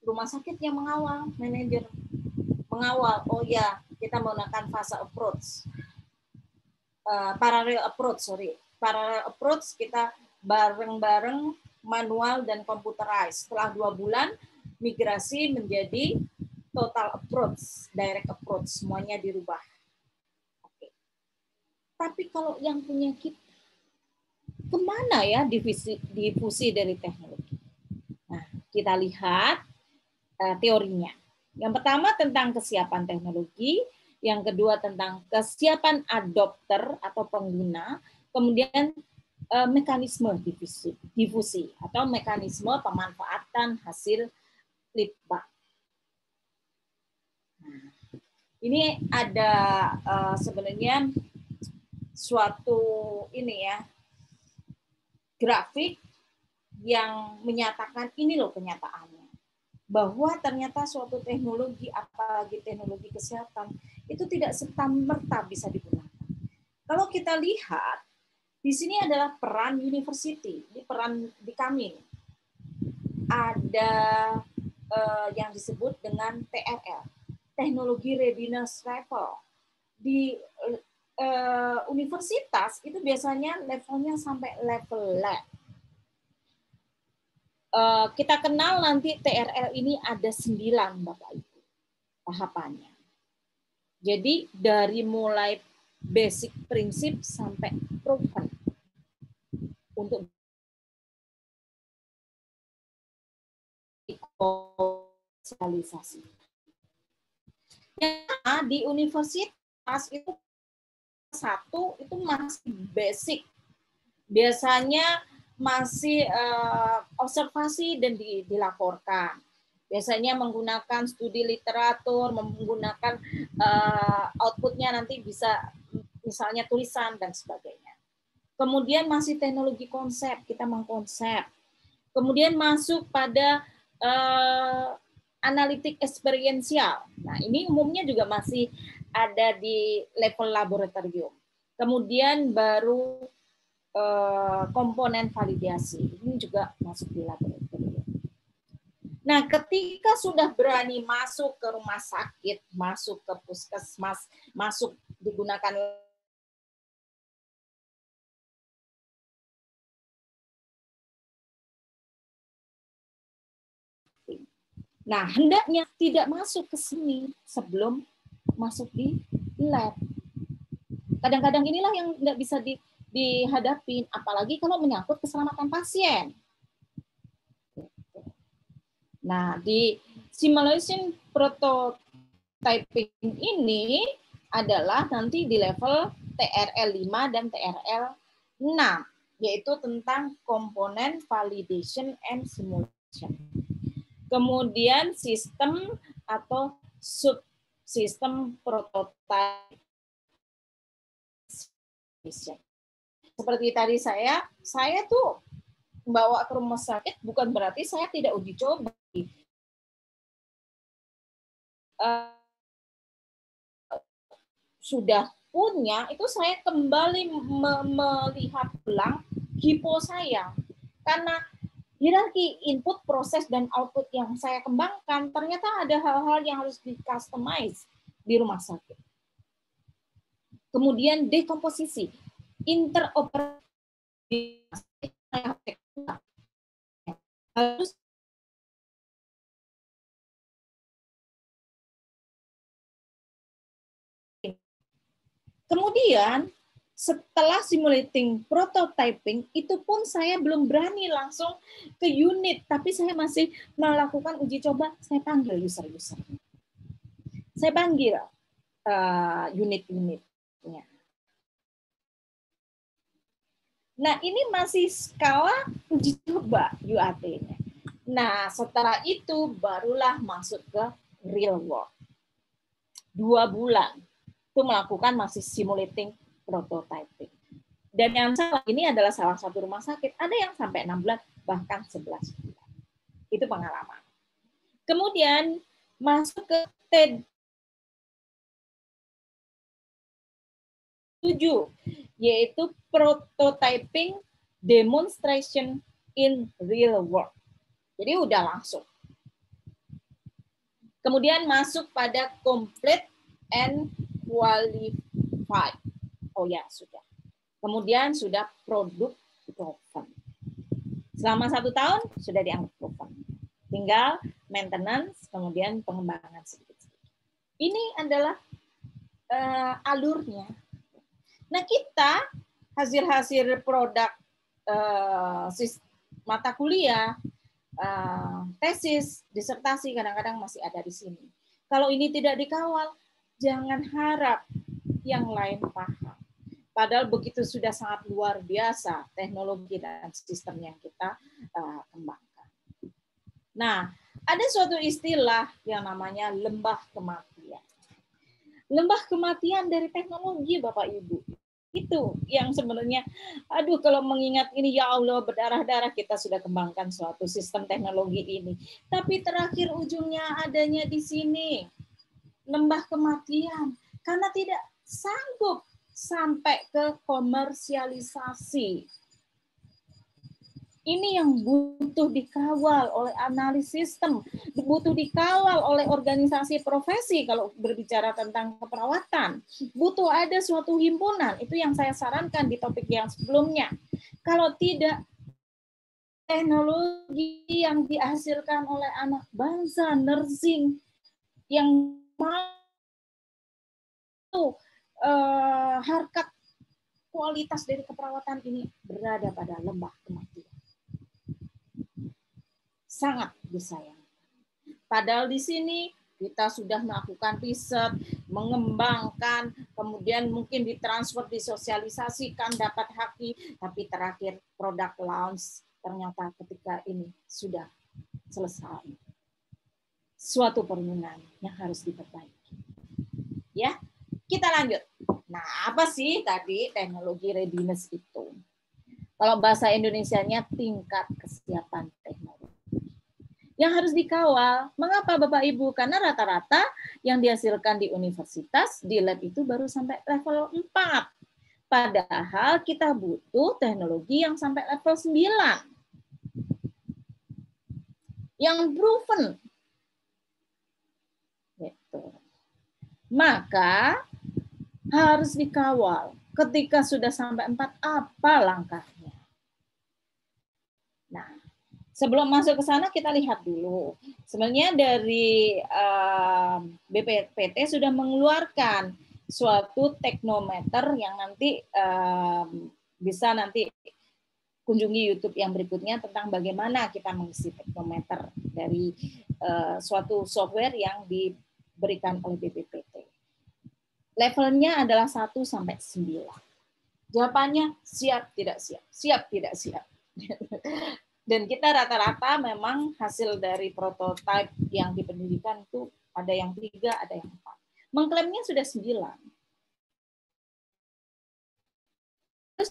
rumah sakit yang mengawal, manajer mengawal, oh ya, kita menggunakan fase approach, parallel approach kita bareng-bareng manual dan computerized. Setelah 2 bulan migrasi menjadi total approach, direct approach, semuanya dirubah. Oke. Tapi kalau yang punya kita, kemana ya difusi dari teknologi? Nah, kita lihat teorinya. Yang pertama tentang kesiapan teknologi, yang kedua tentang kesiapan adopter atau pengguna, kemudian mekanisme difusi atau mekanisme pemanfaatan hasil litbang. Nah, ini ada sebenarnya suatu ini ya grafik yang menyatakan ini loh kenyataannya, bahwa ternyata suatu teknologi, apalagi teknologi kesehatan, itu tidak serta-merta bisa digunakan. Kalau kita lihat, di sini adalah peran university, ini peran di kami. Ada yang disebut dengan TRL, Teknologi Readiness Level. Di universitas itu biasanya levelnya sampai level lab. Kita kenal nanti TRL ini ada 9 Bapak Ibu tahapannya. Jadi dari mulai basic prinsip sampai proven untuk sosialisasi. Nah, di universitas itu satu itu masih basic. Biasanya masih observasi dan dilaporkan. Biasanya menggunakan studi literatur, menggunakan outputnya nanti bisa misalnya tulisan dan sebagainya. Kemudian masih teknologi konsep, kita mengkonsep. Kemudian masuk pada analitik eksperiensial. Nah, ini umumnya juga masih ada di level laboratorium. Kemudian baru komponen validasi. Ini juga masuk di laboratorium. Nah, ketika sudah berani masuk ke rumah sakit, masuk ke puskesmas, masuk digunakan. Nah, hendaknya tidak masuk ke sini sebelum masuk di lab. Kadang-kadang inilah yang nggak bisa dihadapin, apalagi kalau menyangkut keselamatan pasien. Nah, di simulation prototyping ini adalah nanti di level TRL 5 dan TRL 6, yaitu tentang komponen validation and simulation. Kemudian sistem atau subsistem prototype. Seperti tadi saya tuh bawa ke rumah sakit bukan berarti saya tidak uji coba. Sudah punya, itu saya kembali melihat ulang hipo saya. Karena hierarki input, proses, dan output yang saya kembangkan, ternyata ada hal-hal yang harus di-customize di rumah sakit. Kemudian dekomposisi, interoperabilitas, harus kemudian setelah simulating prototyping, itu pun saya belum berani langsung ke unit, tapi saya masih melakukan uji coba, saya panggil user-user. Saya panggil unit-unitnya. Nah, ini masih skala uji coba UAT-nya. Nah, setelah itu barulah masuk ke real world. 2 bulan itu melakukan masih simulating prototyping. Dan yang salah ini adalah salah satu rumah sakit, ada yang sampai 6 bulan, bahkan 11 bulan. Itu pengalaman. Kemudian masuk ke T7, yaitu prototyping demonstration in real world. Jadi udah langsung. Kemudian masuk pada complete and qualified. Oh ya, sudah. Kemudian sudah produk proven. Selama 1 tahun sudah dianggap proven. Tinggal maintenance, kemudian pengembangan sedikit-sedikit. Ini adalah alurnya. Nah, kita hasil-hasil produk mata kuliah, tesis, disertasi kadang-kadang masih ada di sini. Kalau ini tidak dikawal, jangan harap yang lain paham. Padahal begitu sudah sangat luar biasa teknologi dan sistem yang kita kembangkan. Nah, ada suatu istilah yang namanya lembah kematian. Lembah kematian dari teknologi, Bapak Ibu. Itu yang sebenarnya, aduh kalau mengingat ini, ya Allah, berdarah-darah kita sudah kembangkan suatu sistem teknologi ini. Tapi terakhir ujungnya adanya di sini. Lembah kematian. Karena tidak sanggup sampai ke komersialisasi. Ini yang butuh dikawal oleh analis sistem, butuh dikawal oleh organisasi profesi kalau berbicara tentang keperawatan. Butuh ada suatu himpunan, itu yang saya sarankan di topik yang sebelumnya. Kalau tidak, teknologi yang dihasilkan oleh anak bangsa, nursing, yang mau harkat kualitas dari keperawatan ini berada pada lembah kematian. Sangat disayangkan. Padahal di sini kita sudah melakukan riset, mengembangkan, kemudian mungkin ditransfer, disosialisasikan, dapat haki, tapi terakhir produk launch ternyata ketika ini sudah selesai. Suatu permintaan yang harus diperbaiki. Ya, kita lanjut. Nah, apa sih tadi teknologi readiness itu? Kalau bahasa Indonesianya tingkat kesiapan teknologi. Yang harus dikawal. Mengapa Bapak Ibu? Karena rata-rata yang dihasilkan di universitas, di lab itu baru sampai level 4. Padahal kita butuh teknologi yang sampai level 9. Yang proven. Gitu. Maka harus dikawal. Ketika sudah sampai 4, apa langkahnya? Nah, sebelum masuk ke sana kita lihat dulu. Sebenarnya dari BPPT sudah mengeluarkan suatu teknometer yang nanti bisa nanti kunjungi YouTube yang berikutnya tentang bagaimana kita mengisi teknometer dari suatu software yang diberikan oleh BPPT. Levelnya adalah 1 sampai 9. Jawabannya siap tidak siap, siap tidak siap. Dan kita rata-rata memang hasil dari prototipe yang di pendidikan itu ada yang 3, ada yang 4. Mengklaimnya sudah 9. Terus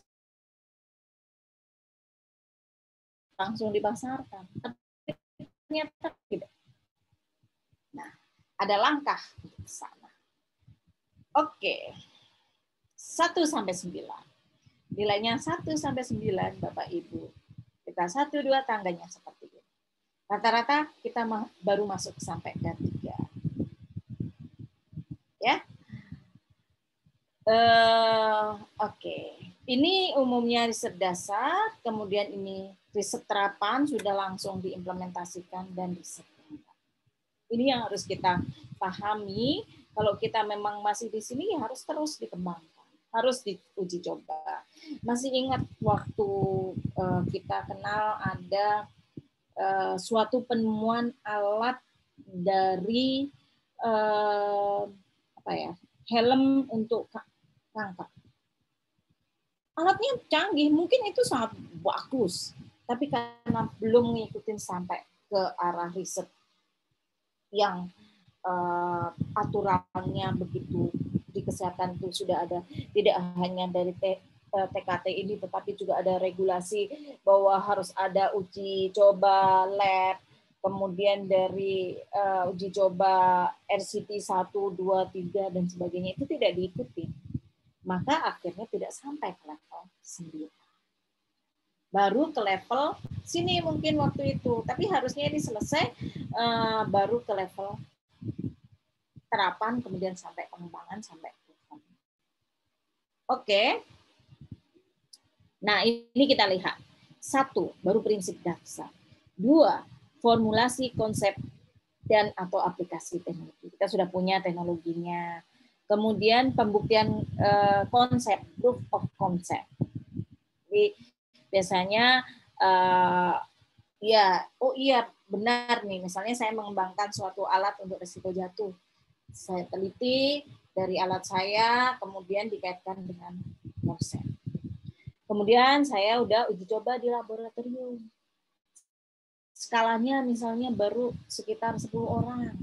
langsung dipasarkan. Tapi ternyata tidak. Nah, ada langkah ke sana. Oke. 1 sampai 9. Nilainya 1 sampai 9, Bapak Ibu. Kita 1, 2 tangganya seperti ini. Rata-rata kita baru masuk sampai ke 3. Ya. Oke. Ini umumnya riset dasar, kemudian ini riset terapan sudah langsung diimplementasikan dan riset. Ini yang harus kita pahami. Kalau kita memang masih di sini, ya harus terus dikembangkan, harus diuji coba. Masih ingat waktu kita kenal ada suatu penemuan alat dari helm untuk tangkap. Alatnya canggih, mungkin itu sangat bagus, tapi karena belum ngikutin sampai ke arah riset yang aturannya begitu di kesehatan itu sudah ada, tidak hanya dari TKT ini, tetapi juga ada regulasi bahwa harus ada uji coba lab, kemudian dari uji coba RCT 1, 2, 3, dan sebagainya, itu tidak diikuti. Maka akhirnya tidak sampai ke level 9. Baru ke level sini mungkin waktu itu, tapi harusnya ini selesai baru ke level terapan, kemudian sampai pengembangan, sampai proven. Oke. Nah, ini kita lihat. 1, baru prinsip dasar. 2, formulasi konsep dan atau aplikasi teknologi. Kita sudah punya teknologinya. Kemudian pembuktian konsep, proof of concept. Jadi biasanya benar nih, misalnya saya mengembangkan suatu alat untuk risiko jatuh. Saya teliti dari alat saya, kemudian dikaitkan dengan konsep. Kemudian saya udah uji coba di laboratorium. Skalanya misalnya baru sekitar 10 orang.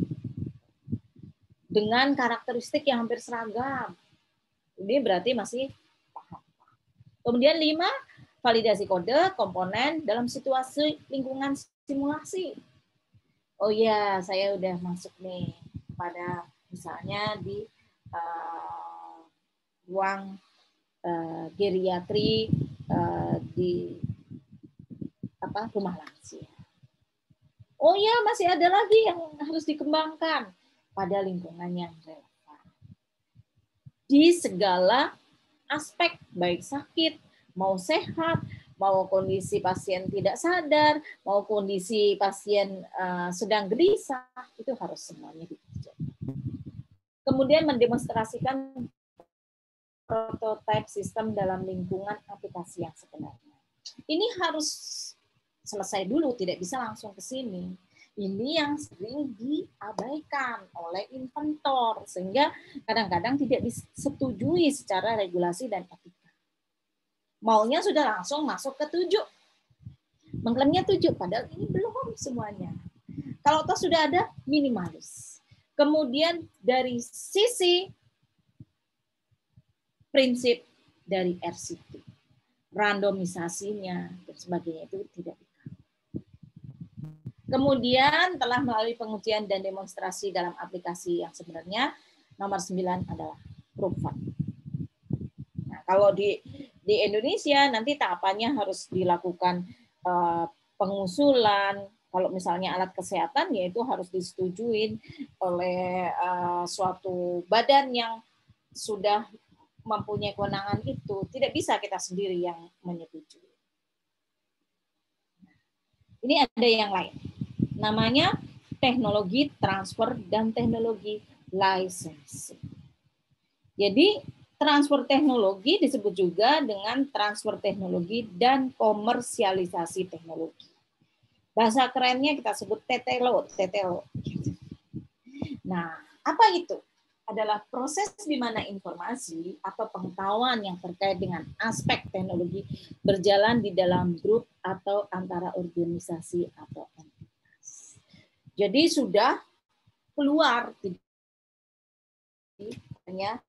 Dengan karakteristik yang hampir seragam. Ini berarti masih paham. Kemudian 5, validasi kode komponen dalam situasi lingkungan simulasi. Oh iya, saya udah masuk nih pada misalnya di ruang geriatri di rumah lansia. Oh iya, masih ada lagi yang harus dikembangkan pada lingkungan yang relevan. Di segala aspek, baik sakit, mau sehat, mau kondisi pasien tidak sadar, mau kondisi pasien sedang gelisah, itu harus semuanya dikerjakan. Kemudian mendemonstrasikan prototipe sistem dalam lingkungan aplikasi yang sebenarnya. Ini harus selesai dulu, tidak bisa langsung ke sini. Ini yang sering diabaikan oleh inventor, sehingga kadang-kadang tidak disetujui secara regulasi dan etika. Maunya sudah langsung masuk ke 7. Mengklaimnya 7, padahal ini belum semuanya. Kalau toh sudah ada, minimalis. Kemudian dari sisi prinsip dari RCT. randomisasinya, dan sebagainya itu tidak. Kemudian telah melalui pengujian dan demonstrasi dalam aplikasi yang sebenarnya, nomor 9 adalah proof. Nah, kalau di Indonesia nanti tahapannya harus dilakukan pengusulan. Kalau misalnya alat kesehatan, yaitu harus disetujui oleh suatu badan yang sudah mempunyai kewenangan itu. Tidak bisa kita sendiri yang menyetujui. Ini ada yang lain. Namanya teknologi transfer dan teknologi licensing. Jadi transfer teknologi disebut juga dengan transfer teknologi dan komersialisasi teknologi. Bahasa kerennya kita sebut TTLO. Nah, apa itu? Adalah proses di mana informasi atau pengetahuan yang terkait dengan aspek teknologi berjalan di dalam grup atau antara organisasi atau entitas. Jadi sudah keluar hanya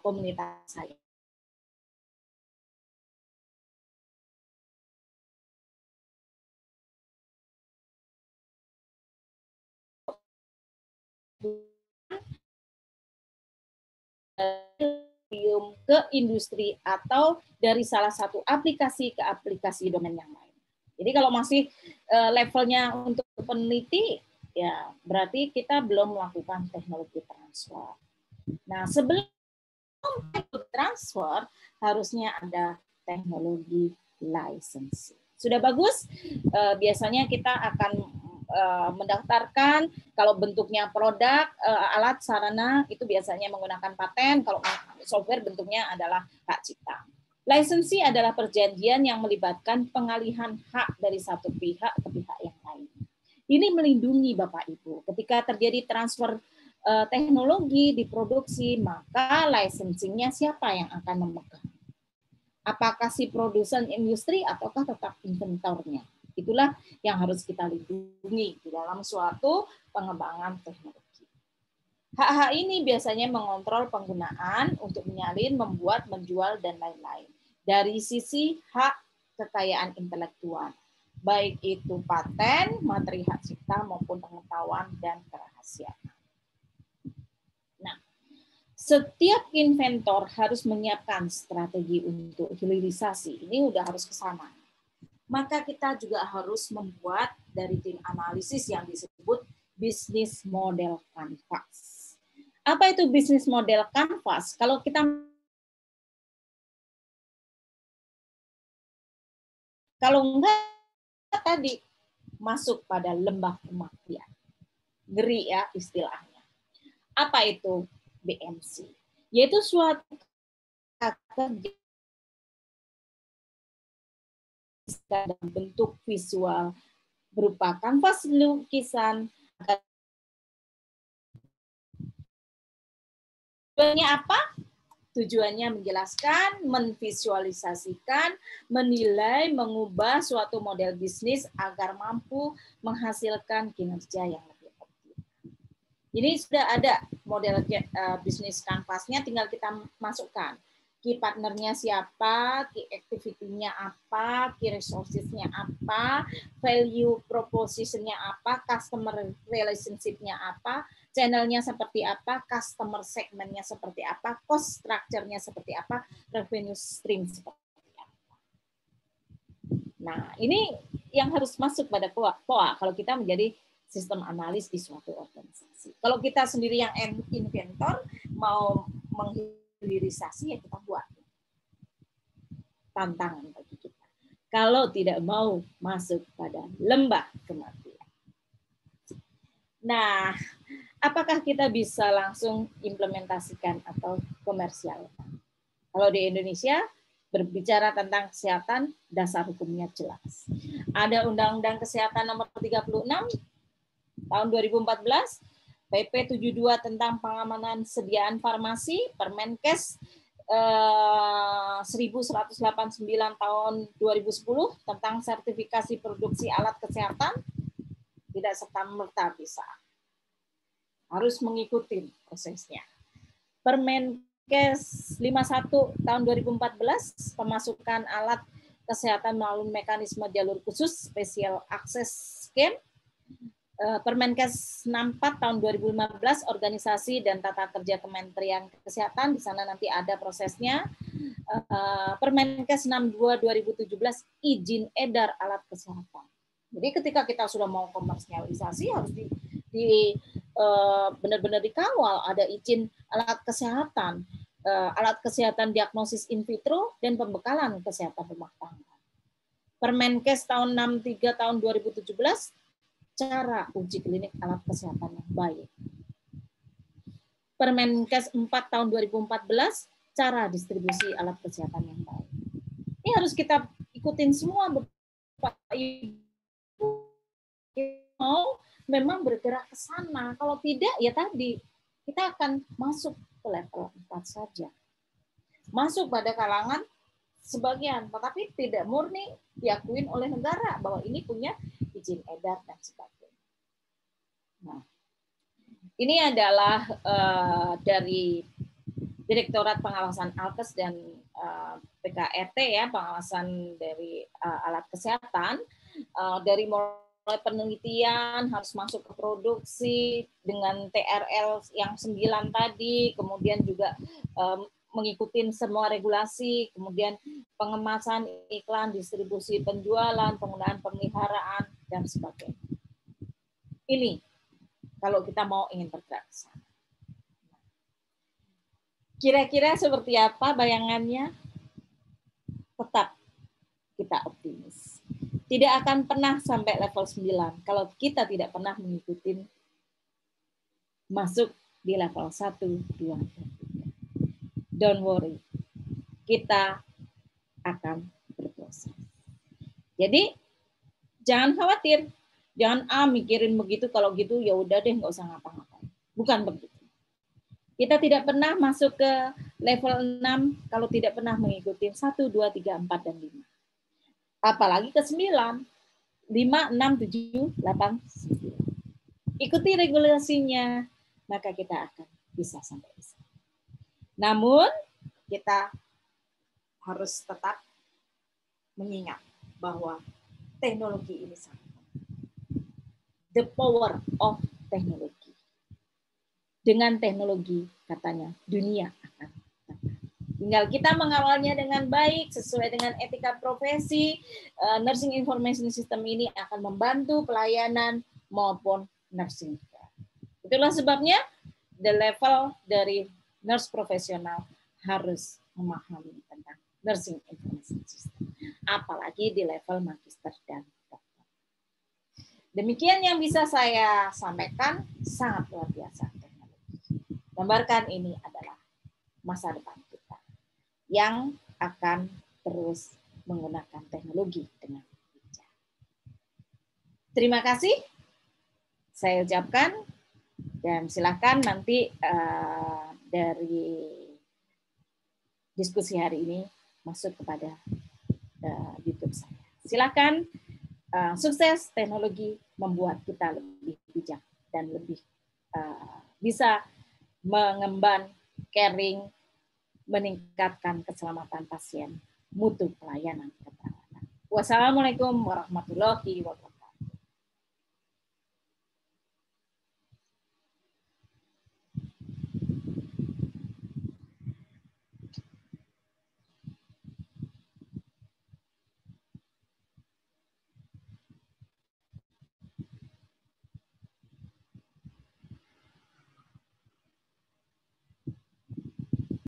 komunitas saya. Ke industri atau dari salah satu aplikasi ke aplikasi domain yang lain. Jadi kalau masih levelnya untuk peneliti, ya berarti kita belum melakukan teknologi transfer. Nah, sebelum teknologi transfer harusnya ada teknologi licensing. Sudah bagus? Biasanya kita akan mendaftarkan kalau bentuknya produk, alat, sarana itu biasanya menggunakan paten. Kalau software bentuknya adalah hak cipta. Lisensi adalah perjanjian yang melibatkan pengalihan hak dari satu pihak ke pihak yang lain. Ini melindungi Bapak Ibu. Ketika terjadi transfer teknologi diproduksi, maka licensingnya siapa yang akan memegang? Apakah si produsen industri ataukah tetap inventornya? Itulah yang harus kita lindungi di dalam suatu pengembangan teknologi. Hak-hak ini biasanya mengontrol penggunaan untuk menyalin, membuat, menjual, dan lain-lain. Dari sisi hak kekayaan intelektual, baik itu paten, materi hak cipta, maupun pengetahuan dan kerahasiaan. Nah, setiap inventor harus menyiapkan strategi untuk hilirisasi. Ini udah harus ke sana. Maka kita juga harus membuat dari tim analisis yang disebut business model canvas. Apa itu business model canvas? Kalau kita enggak tadi masuk pada lembah kematian. Ngeri ya istilahnya. Apa itu BMC? Yaitu suatu kerja dalam bentuk visual berupa kanvas lukisan. Tujuannya apa? Tujuannya menjelaskan, menvisualisasikan, menilai, mengubah suatu model bisnis agar mampu menghasilkan kinerja yang lebih optimal. Jadi sudah ada model bisnis kanvasnya, tinggal kita masukkan. Key partnernya siapa, key activity-nya apa, key resources-nya apa, value proposition-nya apa, customer relationship-nya apa, channel-nya seperti apa, customer segment-nya seperti apa, cost structure-nya seperti apa, revenue stream seperti apa. Nah, ini yang harus masuk pada POA kalau kita menjadi sistem analis di suatu organisasi. Kalau kita sendiri yang inventor, mau menghilirisasi, ya kita buat. Tantangan bagi kita. Kalau tidak mau masuk pada lembah kematian. Nah, apakah kita bisa langsung implementasikan atau komersial? Kalau di Indonesia, berbicara tentang kesehatan, dasar hukumnya jelas. Ada Undang-Undang Kesehatan Nomor 36 tahun 2014, PP 72 tentang pengamanan sediaan farmasi, Permenkes 1189 tahun 2010 tentang sertifikasi produksi alat kesehatan. Tidak serta-merta bisa. Harus mengikuti prosesnya. Permen Permenkes 51 tahun 2014 pemasukan alat kesehatan melalui mekanisme jalur khusus Special Access Scheme. Permenkes 64 tahun 2015 organisasi dan tata kerja Kementerian Kesehatan, di sana nanti ada prosesnya. Permenkes 62 2017 izin edar alat kesehatan. Jadi ketika kita sudah mau komersialisasi harus benar-benar dikawal, ada izin alat kesehatan diagnosis in vitro dan pembekalan kesehatan rumah tangga. Permenkes tahun 63 tahun 2017 cara uji klinik alat kesehatan yang baik. Permenkes 4 tahun 2014 cara distribusi alat kesehatan yang baik. Ini harus kita ikutin semua, Bapak Ibu. Mau memang bergerak ke sana. Kalau tidak, ya tadi kita akan masuk ke level 4 saja. Masuk pada kalangan sebagian, tetapi tidak murni diakuin oleh negara bahwa ini punya izin edar dan sebagainya. Nah, ini adalah dari Direktorat Pengawasan Alkes dan PKRT ya, pengawasan dari alat kesehatan, dari mulai penelitian harus masuk ke produksi dengan TRL yang 9 tadi, kemudian juga mengikuti semua regulasi, kemudian pengemasan, iklan, distribusi, penjualan, penggunaan pemeliharaan, dan sebagainya. Ini kalau kita mau ingin bergerak ke sana. Kira-kira seperti apa bayangannya? Tetap kita optimis. Tidak akan pernah sampai level 9 kalau kita tidak pernah mengikuti masuk di level 1, 2, 3. Don't worry, kita akan berproses. Jadi jangan khawatir, jangan mikirin begitu, kalau gitu ya udah deh nggak usah ngapa-ngapain. Bukan begitu. Kita tidak pernah masuk ke level 6 kalau tidak pernah mengikuti 1, 2, 3, 4, dan 5. Apalagi ke 9, 5, 6, 7, 8, 9. Ikuti regulasinya, maka kita akan bisa sampai di sana. Namun, kita harus tetap mengingat bahwa teknologi ini sangat penting. The power of technology. Dengan teknologi, katanya, dunia akan datang. Tinggal kita mengawalnya dengan baik, sesuai dengan etika profesi. Nursing Information System ini akan membantu pelayanan maupun nursing. Itulah sebabnya the level dari nurse profesional harus memahami tentang Nursing Information System. Apalagi di level magister dan dokter. Demikian yang bisa saya sampaikan, sangat luar biasa teknologi. Gambarkan ini adalah masa depan kita yang akan terus menggunakan teknologi dengan bijak. Terima kasih saya ucapkan, dan silakan nanti dari diskusi hari ini masuk kepada YouTube saya. Silakan, sukses teknologi membuat kita lebih bijak dan lebih bisa mengemban, caring, meningkatkan keselamatan pasien, mutu pelayanan keperawatan. Wassalamualaikum warahmatullahi wabarakatuh.